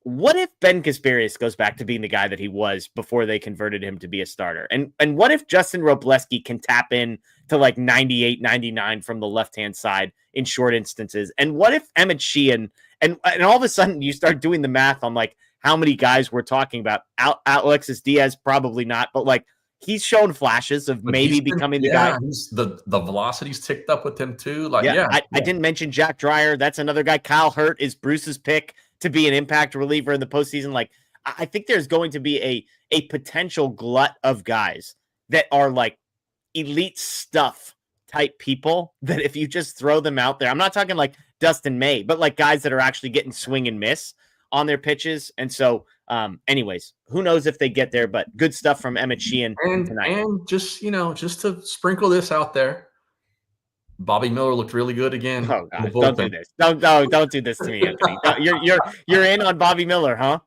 [SPEAKER 2] what if Ben Kasparius goes back to being the guy that he was before they converted him to be a starter? And what if Justin Robleski can tap in to like 98, 99 from the left-hand side in short instances? And what if Emmett Sheehan, and all of a sudden you start doing the math on like how many guys we're talking about. Alexis Diaz, probably not, but like he's shown flashes of maybe becoming the guy.
[SPEAKER 3] The velocity's ticked up with him too. Like,
[SPEAKER 2] I didn't mention Jack Dreyer. That's another guy. Kyle Hurt is Bruce's pick to be an impact reliever in the postseason. Like, I think there's going to be a potential glut of guys that are like elite stuff type people that if you just throw them out there, I'm not talking like Dustin May, but like guys that are actually getting swing and miss on their pitches. And so, anyways, who knows if they get there, but good stuff from Emmett Sheehan tonight. And
[SPEAKER 3] just to sprinkle this out there, Bobby Miller looked really good again.
[SPEAKER 2] Oh God, don't do this. Don't do this to me, Anthony. You're in on Bobby Miller, huh?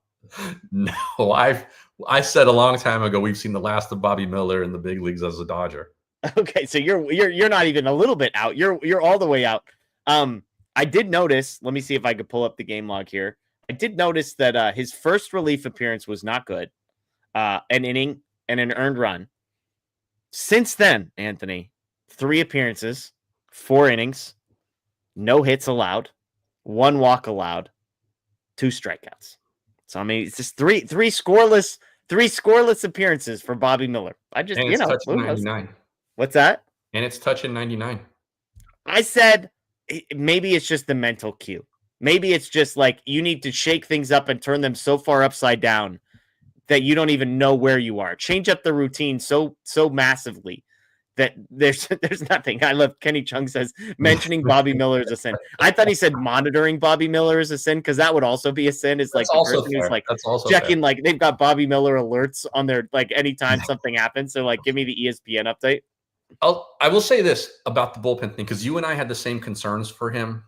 [SPEAKER 3] No, I said a long time ago we've seen the last of Bobby Miller in the big leagues as a Dodger.
[SPEAKER 2] Okay, so you're not even a little bit out. You're all the way out. I did notice, let me see if I could pull up the game log here. I did notice that his first relief appearance was not good. An inning and an earned run. Since then, Anthony, 3 appearances, 4 innings, no hits allowed, 1 walk allowed, 2 strikeouts. So I mean, it's just three scoreless appearances for Bobby Miller. I just,
[SPEAKER 3] and it's touching 99.
[SPEAKER 2] What's that?
[SPEAKER 3] And it's touching 99.
[SPEAKER 2] I said maybe it's just the mental cue. Maybe it's just like you need to shake things up and turn them so far upside down that you don't even know where you are. Change up the routine so massively that there's nothing. I love Kenny Chung says mentioning Bobby Miller is a sin. I thought he said monitoring Bobby Miller is a sin because that would also be a sin. Is like the person who's like checking fair. Like they've got Bobby Miller alerts on their like anytime something happens. So like give me the ESPN update.
[SPEAKER 3] I will say this about the bullpen thing because you and I had the same concerns for him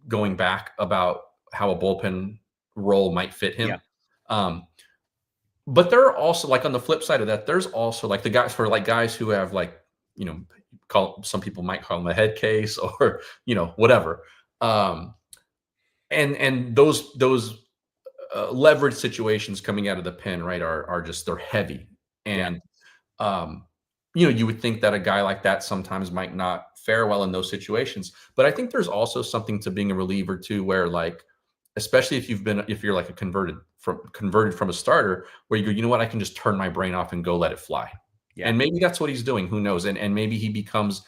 [SPEAKER 3] going back about how a bullpen role might fit him. Yeah. But there are also like on the flip side of that, there's also like the guys for like guys who have like, some people might call them a head case or, whatever. And those leverage situations coming out of the pen, right, are just, they're heavy. And, you would think that a guy like that sometimes might not fare well in those situations. But I think there's also something to being a reliever too, where like, especially if you're like a converted from a starter, where you go, you know what, I can just turn my brain off and go let it fly. Yeah. And maybe that's what he's doing. Who knows? And maybe he becomes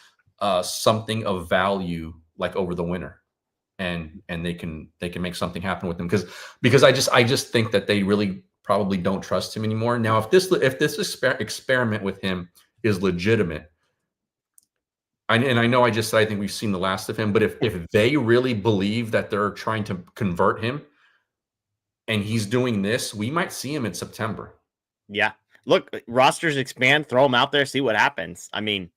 [SPEAKER 3] something of value like over the winter, and they can make something happen with him because I just think that they really probably don't trust him anymore. Now, if this experiment with him is legitimate, I know I just said I think we've seen the last of him, but if they really believe that they're trying to convert him and he's doing this, we might see him in September.
[SPEAKER 2] Yeah. Look, rosters expand, throw them out there, see what happens. I mean,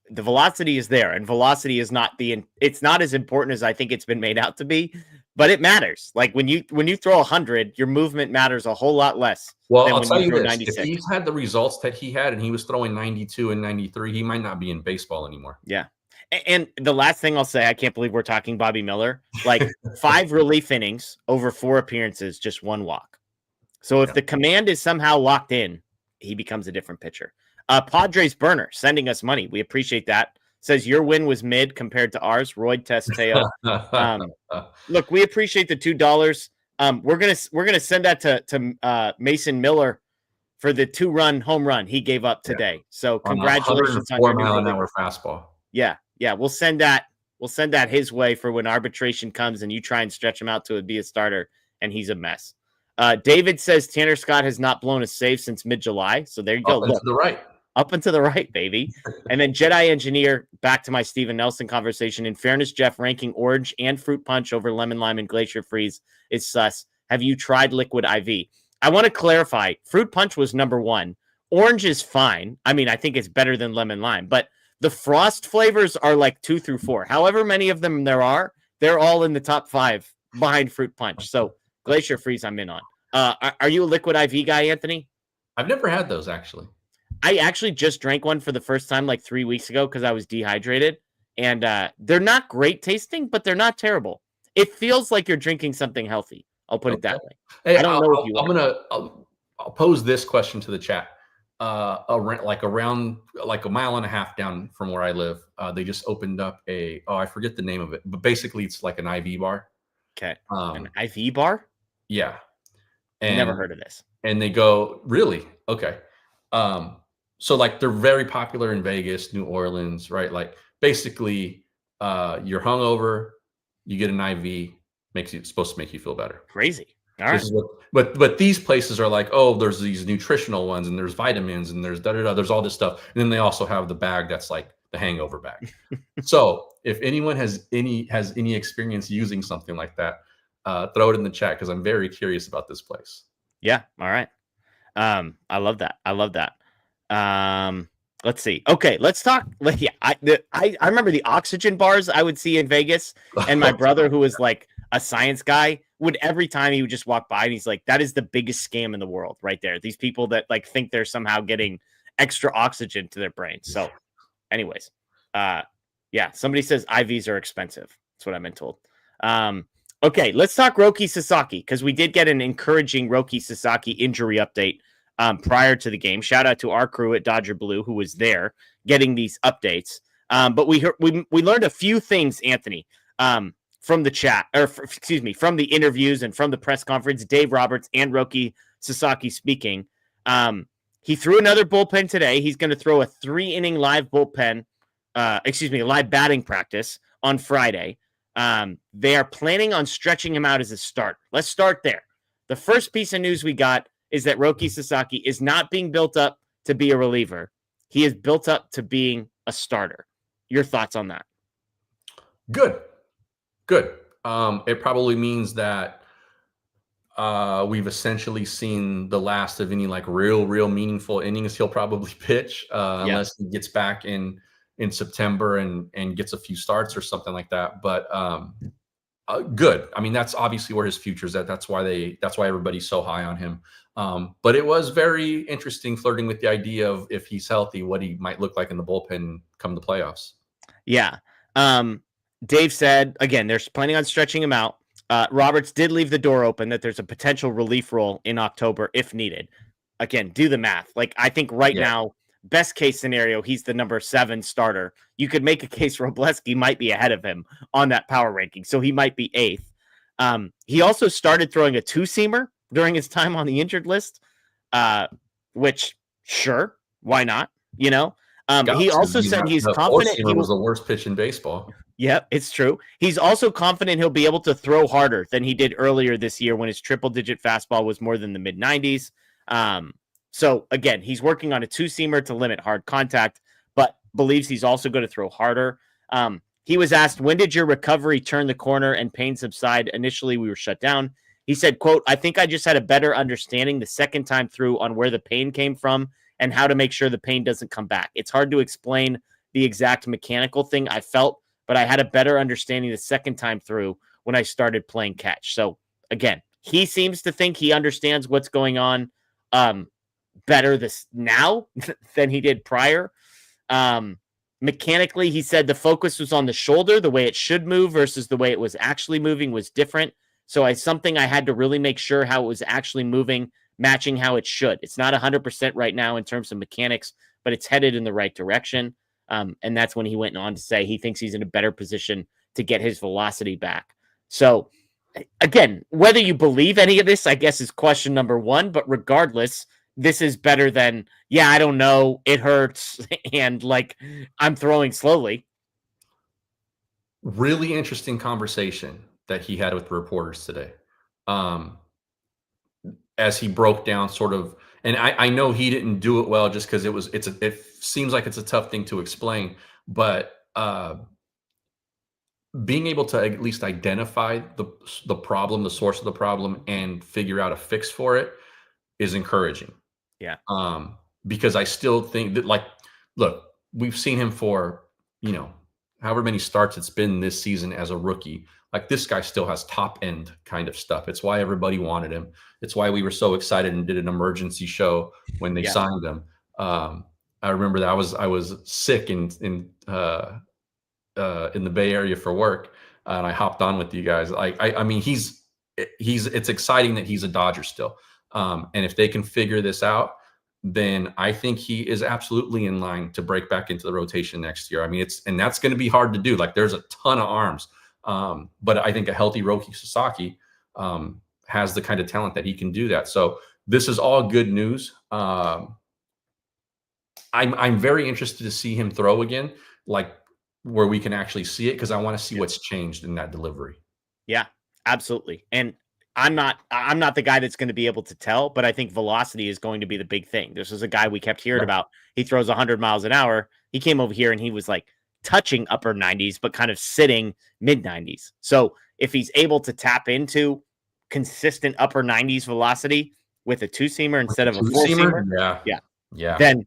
[SPEAKER 2] the velocity is there, and velocity is not it's not as important as I think it's been made out to be, but it matters. Like when you throw 100, your movement matters a whole lot less.
[SPEAKER 3] Well,
[SPEAKER 2] than
[SPEAKER 3] I'll
[SPEAKER 2] when
[SPEAKER 3] tell you
[SPEAKER 2] throw
[SPEAKER 3] this:
[SPEAKER 2] 96.
[SPEAKER 3] if he's had the results that he had, and he was throwing 92 and 93, he might not be in baseball anymore.
[SPEAKER 2] Yeah. And the last thing I'll say, I can't believe we're talking Bobby Miller. Like 5 relief innings over 4 appearances, just 1 walk. So if the command is somehow locked in, he becomes a different pitcher. Padres Burner sending us money. We appreciate that. Says your win was mid compared to ours. Royd Testeo. Look, we appreciate the $2. We're gonna send that to Mason Miller for the 2-run home run he gave up today. So congratulations on your
[SPEAKER 3] 104-mile-an-hour fastball.
[SPEAKER 2] Yeah. We'll send that his way for when arbitration comes and you try and stretch him out to be a starter and he's a mess. David says Tanner Scott has not blown a save since mid-July. So there you go.
[SPEAKER 3] Up and to the right.
[SPEAKER 2] Up and to the right, baby. And then Jedi Engineer, back to my Steven Nelson conversation. In fairness, Jeff, ranking orange and fruit punch over lemon lime and glacier freeze is sus. Have you tried liquid IV? I want to clarify. Fruit punch was number 1. Orange is fine. I mean, I think it's better than lemon lime, but the frost flavors are like 2 through 4. However many of them there are, they're all in the top 5 behind fruit punch. So glacier freeze, I'm in on. Are you a liquid IV guy, Anthony?
[SPEAKER 3] I've never had those, actually.
[SPEAKER 2] I actually just drank one for the first time like 3 weeks ago because I was dehydrated. And they're not great tasting, but they're not terrible. It feels like you're drinking something healthy. I'll put it that way.
[SPEAKER 3] Hey,
[SPEAKER 2] I don't know if you
[SPEAKER 3] I'll pose this question to the chat. Around like a mile and a half down from where I live, they just opened up I forget the name of it, but basically it's like an IV bar.
[SPEAKER 2] Okay. An IV bar?
[SPEAKER 3] Yeah.
[SPEAKER 2] And never heard of this.
[SPEAKER 3] And they go, really? Okay. So like they're very popular in Vegas, New Orleans, right? Like basically you're hungover, you get an IV, it's supposed to make you feel better.
[SPEAKER 2] Crazy. All right.
[SPEAKER 3] But these places are like, oh, there's these nutritional ones and there's vitamins and there's there's all this stuff. And then they also have the bag that's like the hangover bag. So if anyone has any experience using something like that, throw it in the chat because I'm very curious about this place.
[SPEAKER 2] Yeah. All right. I love that. Let's see. Okay, let's talk. Yeah, I remember the oxygen bars I would see in Vegas, and my brother, who was like a science guy, would every time he would just walk by and he's like, that is the biggest scam in the world right there. These people that like think they're somehow getting extra oxygen to their brains. So anyways, yeah, somebody says IVs are expensive. That's what I've been told. Okay, let's talk Roki Sasaki because we did get an encouraging Roki Sasaki injury update prior to the game. Shout out to our crew at Dodger Blue who was there getting these updates. But we learned a few things, Anthony, from the chat, from the interviews and from the press conference. Dave Roberts and Roki Sasaki speaking. He threw another bullpen today. He's going to throw a 3-inning live live batting practice on Friday. They are planning on stretching him out as a starter. Let's start there. The first piece of news we got is that Roki Sasaki is not being built up to be a reliever. He is built up to being a starter. Your thoughts on that?
[SPEAKER 3] Good. It probably means that we've essentially seen the last of any like real meaningful innings he'll probably pitch unless he gets back in September and gets a few starts or something like that. But good. I mean, that's obviously where his future's at. That's why everybody's so high on him. But it was very interesting flirting with the idea of if he's healthy, what he might look like in the bullpen come the playoffs.
[SPEAKER 2] Yeah. Dave said, again, they're planning on stretching him out. Roberts did leave the door open that there's a potential relief role in October if needed. Again, do the math. Like, I think now, best case scenario, he's the number 7 starter. You could make a case Robleski might be ahead of him on that power ranking, so he might be 8th. He also started throwing a 2-seamer during his time on the injured list, which, sure, why not? You know, he also said he's confident.
[SPEAKER 3] He was the worst pitch in baseball.
[SPEAKER 2] Yeah, it's true. He's also confident he'll be able to throw harder than he did earlier this year when his triple-digit fastball was more than the mid-90s. So, again, he's working on a 2-seamer to limit hard contact, but believes he's also going to throw harder. He was asked, when did your recovery turn the corner and pain subside? Initially, we were shut down. He said, quote, I think I just had a better understanding the second time through on where the pain came from and how to make sure the pain doesn't come back. It's hard to explain the exact mechanical thing I felt, but I had a better understanding the second time through when I started playing catch. So again, he seems to think he understands what's going on better this now than he did prior. Mechanically, he said the focus was on the shoulder, the way it should move versus the way it was actually moving was different. So something I had to really make sure how it was actually moving, matching how it should. It's not 100% right now in terms of mechanics, but it's headed in the right direction. And that's when he went on to say he thinks he's in a better position to get his velocity back. So again, whether you believe any of this, I guess, is question number one. But regardless, this is better than, yeah, I don't know, it hurts, and like I'm throwing slowly.
[SPEAKER 3] Really interesting conversation that he had with the reporters today. As he broke down sort of, and I know he didn't do it well just because it seems like it's a tough thing to explain, but being able to at least identify the problem, the source of the problem, and figure out a fix for it is encouraging.
[SPEAKER 2] Yeah.
[SPEAKER 3] Because I still think that, like, look, we've seen him for, however many starts it's been this season as a rookie. Like, this guy still has top end kind of stuff. It's why everybody wanted him. It's why we were so excited and did an emergency show when they signed him. I remember that I was sick in the Bay Area for work, and I hopped on with you guys. I mean, it's exciting that he's a Dodger still. And if they can figure this out, then I think he is absolutely in line to break back into the rotation next year. I mean, and that's going to be hard to do. Like, there's a ton of arms. But I think a healthy Roki Sasaki has the kind of talent that he can do that. So this is all good news. I'm very interested to see him throw again, like where we can actually see it, because I want to see what's changed in that delivery.
[SPEAKER 2] Yeah, absolutely. And I'm not the guy that's going to be able to tell, but I think velocity is going to be the big thing. This is a guy we kept hearing about. He throws 100 miles an hour. He came over here and he was like touching upper 90s, but kind of sitting mid 90s. So if he's able to tap into consistent upper 90s velocity with a two-seamer instead of a four-seamer,
[SPEAKER 3] yeah,
[SPEAKER 2] then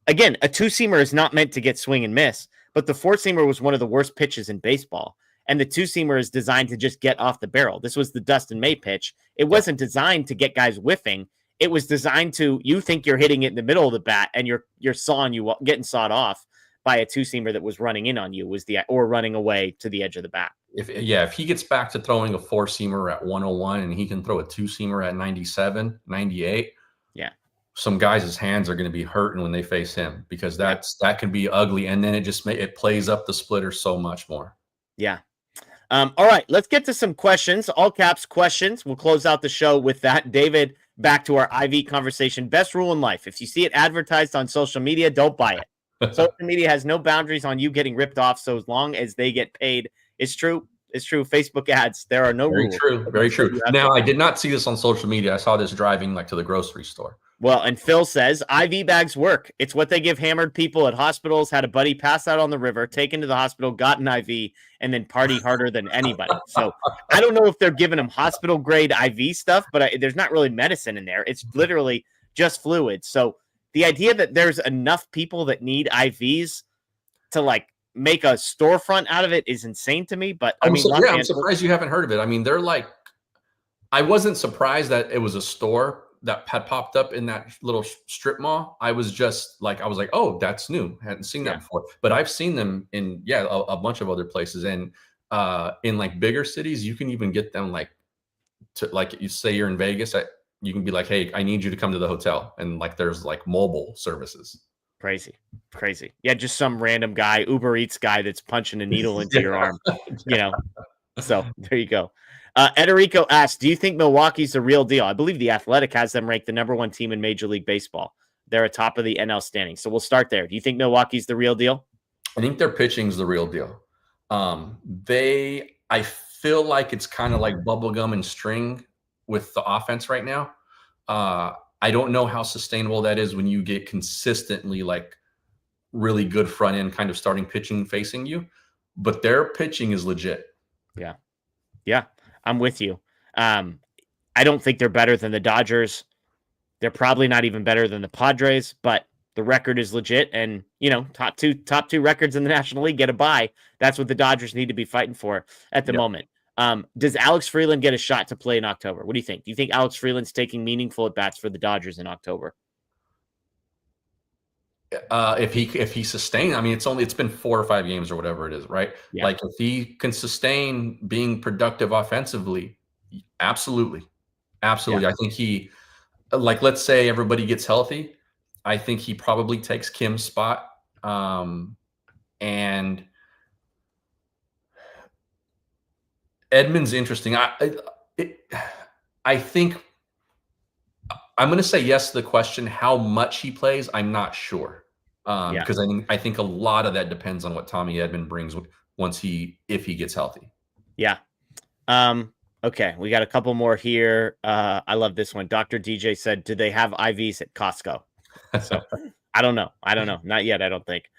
[SPEAKER 2] again, a two-seamer is not meant to get swing and miss, but the four-seamer was one of the worst pitches in baseball. And the two-seamer is designed to just get off the barrel. This was the Dustin May pitch. It wasn't designed to get guys whiffing. It was designed to, you think you're hitting it in the middle of the bat, and you're getting sawed off by a two-seamer that was running in on you, or running away to the edge of the bat.
[SPEAKER 3] If he gets back to throwing a four-seamer at 101 and he can throw a two-seamer at 97, 98, some guys' hands are going to be hurting when they face him, because that can be ugly, and then it plays up the splitter so much more.
[SPEAKER 2] Yeah. All right, let's get to some questions. All caps questions. We'll close out the show with that. David, back to our IV conversation. Best rule in life: if you see it advertised on social media, don't buy it. Social media has no boundaries on you getting ripped off, so as long as they get paid. It's true. It's true. Facebook ads, there are no rules.
[SPEAKER 3] Very true. Now, I did not see this on social media. I saw this driving to the grocery store.
[SPEAKER 2] Well, and Phil says IV bags work. It's what they give hammered people at hospitals. Had a buddy pass out on the river, taken to the hospital, got an IV, and then party harder than anybody. So I don't know if they're giving him hospital grade IV stuff, but there's not really medicine in there. It's literally just fluid. So the idea that there's enough people that need IVs to make a storefront out of it is insane to me. But
[SPEAKER 3] I'm surprised you haven't heard of it. I mean, I wasn't surprised that it was a store that had popped up in that little strip mall. I was like, oh, that's new. Hadn't seen that before. But I've seen them in a bunch of other places, and in bigger cities, you can even get them you say you're in Vegas, you can be like, hey, I need you to come to the hotel, and there's mobile services.
[SPEAKER 2] Crazy. Yeah, just some random guy, Uber Eats guy that's punching a needle into your arm. So there you go. Ederico asks, do you think Milwaukee's the real deal? I believe The Athletic has them ranked the #1 team in Major League Baseball. They're atop of the NL standings. So we'll start there. Do you think Milwaukee's the real deal?
[SPEAKER 3] I think their pitching's the real deal. I feel like it's kind of like bubblegum and string with the offense right now. I don't know how sustainable that is when you get consistently really good front end kind of starting pitching facing you, but their pitching is legit.
[SPEAKER 2] Yeah. I'm with you. I don't think they're better than the Dodgers. They're probably not even better than the Padres, but the record is legit. And, top two records in the National League get a bye. That's what the Dodgers need to be fighting for at the moment. Does Alex Freeland get a shot to play in October? What do you think? Do you think Alex Freeland's taking meaningful at bats for the Dodgers in October?
[SPEAKER 3] If he sustains, I mean, it's been 4 or 5 games or whatever it is, right?
[SPEAKER 2] Yeah.
[SPEAKER 3] Like if he can sustain being productive offensively, absolutely. Yeah. I think let's say everybody gets healthy. I think he probably takes Kim's spot. And Edman's interesting. I think I'm going to say yes to the question. How much he plays, I'm not sure. Because I think a lot of that depends on what Tommy Edman brings if he gets healthy.
[SPEAKER 2] Yeah. Okay, we got a couple more here. I love this one. Dr. DJ said, "Do they have IVs at Costco?" So I don't know. Not yet. I don't think.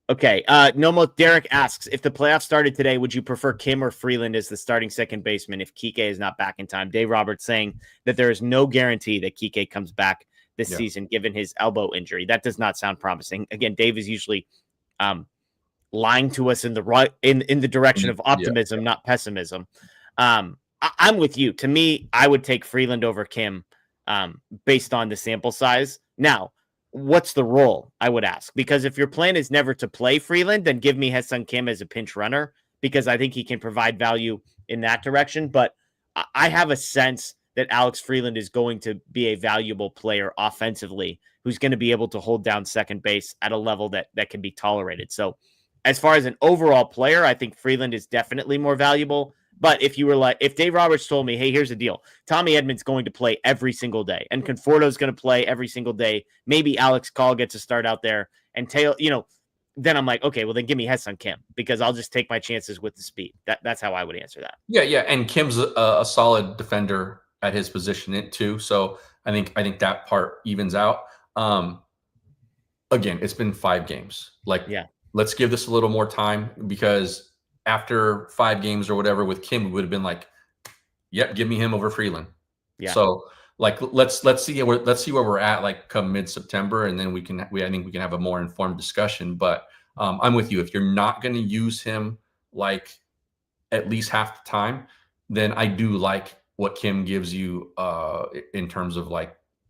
[SPEAKER 2] Okay. Nomo Derek asks, if the playoffs started today, would you prefer Kim or Freeland as the starting second baseman if Kiké is not back in time? Dave Roberts saying that there is no guarantee that Kiké comes back this season, given his elbow injury. That does not sound promising. Again, Dave is usually lying to us in the direction of optimism, not pessimism. I'm with you. To me, I would take Freeland over Kim based on the sample size. Now, what's the role, I would ask? Because if your plan is never to play Freeland, then give me Ha-Seong Kim as a pinch runner, because I think he can provide value in that direction. But I have a sense that Alex Freeland is going to be a valuable player offensively, who's going to be able to hold down second base at a level that can be tolerated. So as far as an overall player, I think Freeland is definitely more valuable. But if Dave Roberts told me, hey, here's the deal, Tommy Edman's going to play every single day, and Conforto's going to play every single day, maybe Alex Call gets a start out there, and then I'm like, okay, well then give me Ha-Seong Kim, because I'll just take my chances with the speed. That's how I would answer that.
[SPEAKER 3] Yeah, and Kim's a solid defender at his position too, so I think that part evens out. Again, it's been 5 games. Let's give this a little more time, because after 5 games or whatever with Kim, we would have been like, yep, give me him over Freeland. Yeah. So let's see where we're at come mid-September, and then I think we can have a more informed discussion. But I'm with you. If you're not going to use him at least half the time, then I do like what Kim gives you in terms of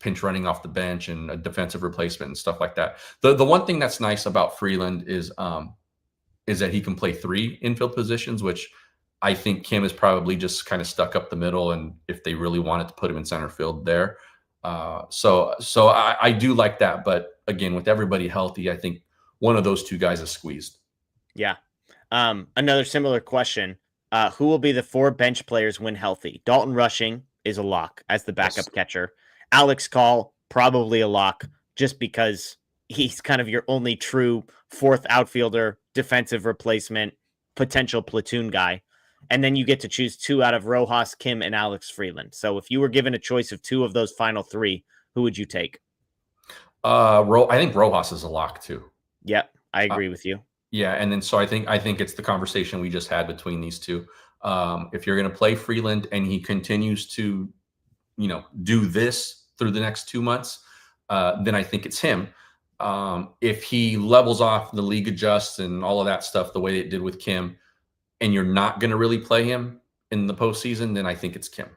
[SPEAKER 3] pinch running off the bench and a defensive replacement and stuff like that. The one thing that's nice about Freeland is that he can play 3 infield positions, which I think Kim is probably just kind of stuck up the middle, and if they really wanted to put him in center field there. So I do like that. But again, with everybody healthy, I think one of those 2 guys is squeezed.
[SPEAKER 2] Yeah. Another similar question. Who will be the 4 bench players when healthy? Dalton Rushing is a lock as the backup catcher. Alex Call, probably a lock, just because he's kind of your only true 4th outfielder, defensive replacement, potential platoon guy. And then you get to choose 2 out of Rojas, Kim, and Alex Freeland. So if you were given a choice of 2 of those final 3, who would you take?
[SPEAKER 3] I think Rojas is a lock too.
[SPEAKER 2] Yep, I agree with you.
[SPEAKER 3] Yeah, and then so I think it's the conversation we just had between these 2. If you're going to play Freeland and he continues to, do this through the next 2 months, then I think it's him. If he levels off, the league adjusts and all of that stuff the way it did with Kim, and you're not going to really play him in the postseason, then I think it's Kim.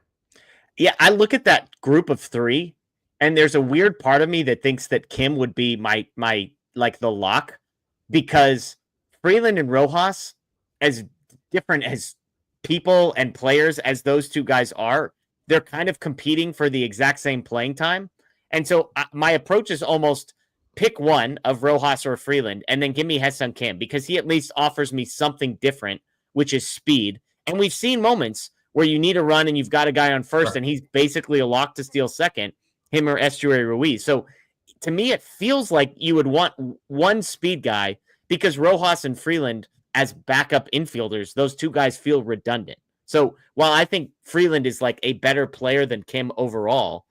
[SPEAKER 2] Yeah, I look at that group of 3, and there's a weird part of me that thinks that Kim would be my the lock, because Freeland and Rojas, as different as people and players as those 2 guys are, they're kind of competing for the exact same playing time. And so my approach is almost pick one of Rojas or Freeland and then give me Ha-Seong Kim, because he at least offers me something different, which is speed. And we've seen moments where you need a run and you've got a guy on first and he's basically a lock to steal second, him or Estuary Ruiz. So to me, it feels like you would want one speed guy, because Rojas and Freeland as backup infielders, those 2 guys feel redundant. So while I think Freeland is a better player than Kim overall,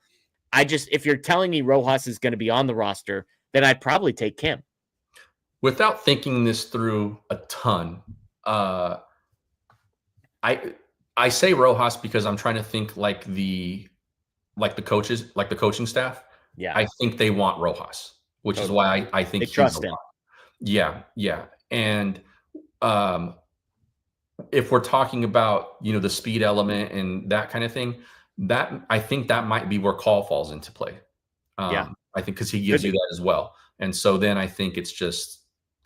[SPEAKER 2] if you're telling me Rojas is going to be on the roster, then I'd probably take Kim.
[SPEAKER 3] Without thinking this through a ton, I say Rojas because I'm trying to think the coaches, the coaching staff.
[SPEAKER 2] Yeah,
[SPEAKER 3] I think they want Rojas, which is why I think
[SPEAKER 2] they trust him.
[SPEAKER 3] Yeah. And if we're talking about, the speed element and that kind of thing, that I think that might be where Call falls into play.
[SPEAKER 2] Yeah.
[SPEAKER 3] I think because he gives you that as well. And so then I think it's just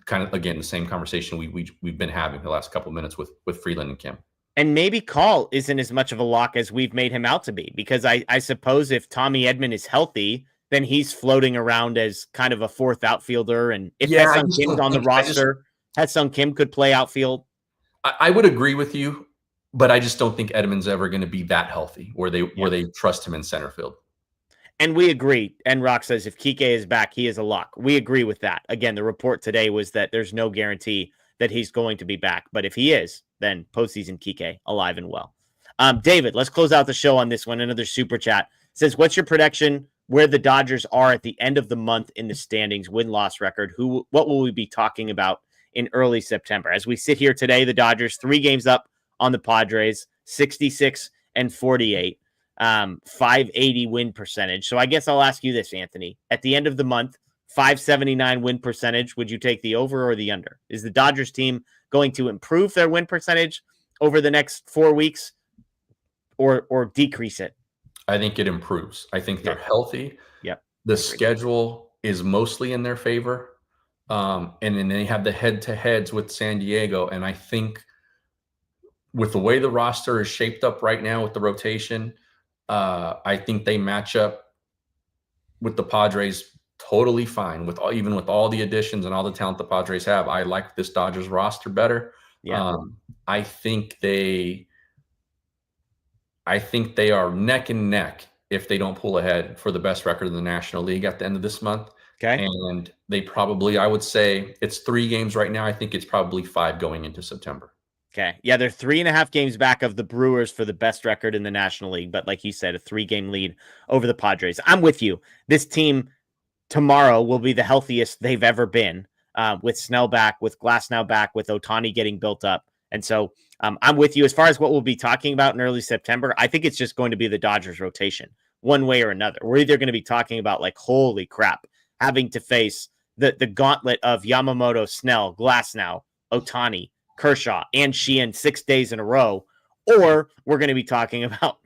[SPEAKER 3] kind of, again, the same conversation we've been having the last couple of minutes with Freeland and Kim.
[SPEAKER 2] And maybe Call isn't as much of a lock as we've made him out to be, because I suppose if Tommy Edman is healthy, then he's floating around as kind of a fourth outfielder. And if Ha-Seong Kim's on the roster, Ha-Seong Kim could play outfield.
[SPEAKER 3] I would agree with you, but I just don't think Edman's ever going to be that healthy where they trust him in center field.
[SPEAKER 2] And we agree. And Rock says if Kiké is back, he is a lock. We agree with that. Again, the report today was that there's no guarantee that he's going to be back. But if he is, then postseason Kiké alive and well. David, let's close out the show on this one. Another super chat says, what's your prediction where the Dodgers are at the end of the month in the standings, win-loss record? What will we be talking about in early September? As we sit here today, the Dodgers 3 games up on the Padres, 66 and 48, 580 win percentage. So I guess I'll ask you this, Anthony. At the end of the month, 579 win percentage. Would you take the over or the under? Is the Dodgers team going to improve their win percentage over the next 4 weeks or decrease it?
[SPEAKER 3] I think it improves. I think they're healthy.
[SPEAKER 2] Yep.
[SPEAKER 3] The schedule is mostly in their favor. And then they have the head-to-heads with San Diego. And I think with the way the roster is shaped up right now with the rotation, I think they match up with the Padres totally fine. Even with all the additions and all the talent the Padres have, I like this Dodgers roster better.
[SPEAKER 2] Yeah.
[SPEAKER 3] I think they are neck and neck if they don't pull ahead for the best record in the National League at the end of this month.
[SPEAKER 2] Okay.
[SPEAKER 3] And they probably, I would say it's 3 games right now. I think it's probably 5 going into September.
[SPEAKER 2] Okay. Yeah, they're 3.5 games back of the Brewers for the best record in the National League. But like you said, a 3-game lead over the Padres. I'm with you. This team tomorrow will be the healthiest they've ever been, with Snell back, with Glasnow back, with Ohtani getting built up. And so I'm with you. As far as what we'll be talking about in early September, I think it's just going to be the Dodgers rotation one way or another. We're either going to be talking about like, holy crap, having to face the gauntlet of Yamamoto, Snell, Glasnow, Ohtani, Kershaw, and Sheehan 6 days in a row, or we're going to be talking about,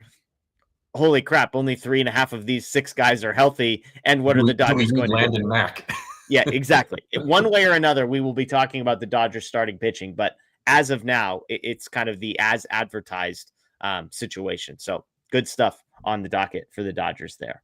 [SPEAKER 2] holy crap, only 3.5 of these 6 guys are healthy, and what are the Dodgers going to do?
[SPEAKER 3] Mac?
[SPEAKER 2] Yeah, exactly. One way or another, we will be talking about the Dodgers starting pitching, but as of now, it's kind of the as advertised situation. So good stuff on the docket for the Dodgers there.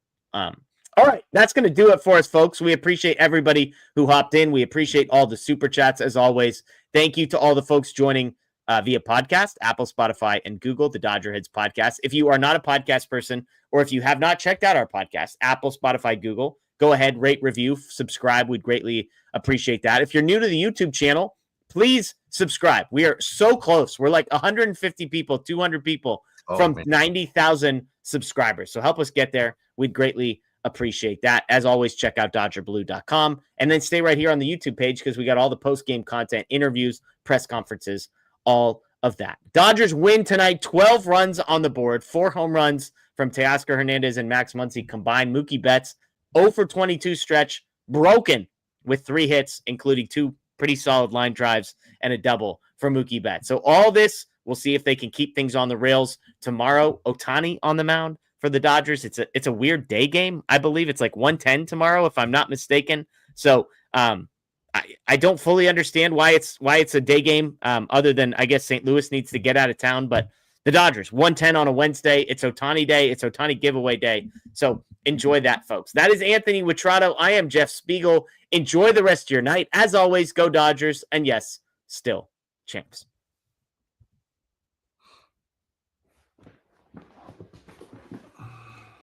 [SPEAKER 2] All right, that's going to do it for us, folks. We appreciate everybody who hopped in. We appreciate all the super chats, as always. Thank you to all the folks joining via podcast, Apple, Spotify, and Google, the DodgerHeads podcast. If you are not a podcast person, or if you have not checked out our podcast, Apple, Spotify, Google, go ahead, rate, review, subscribe. We'd greatly appreciate that. If you're new to the YouTube channel, please subscribe. We are so close. We're like 150 people, 200 people from 90,000 subscribers. So help us get there. We'd greatly appreciate that. As always, check out DodgerBlue.com and then stay right here on the YouTube page because we got all the post-game content, interviews, press conferences, all of that. Dodgers win tonight, 12 runs on the board, 4 home runs from Teoscar Hernández and Max Muncy combined. Mookie Betts, 0 for 22 stretch, broken with 3 hits, including 2 pretty solid line drives and a double for Mookie Betts. So all this, we'll see if they can keep things on the rails tomorrow. Ohtani on the mound for the Dodgers. It's a weird day game. I believe it's like 1:10 tomorrow, if I'm not mistaken. So I don't fully understand why it's a day game, other than I guess St. Louis needs to get out of town. But the Dodgers, 1:10 on a Wednesday. It's Ohtani day. It's Ohtani giveaway day. So enjoy that, folks. That is Anthony Witrado. I am Jeff Spiegel. Enjoy the rest of your night. As always, go Dodgers. And yes, still champs.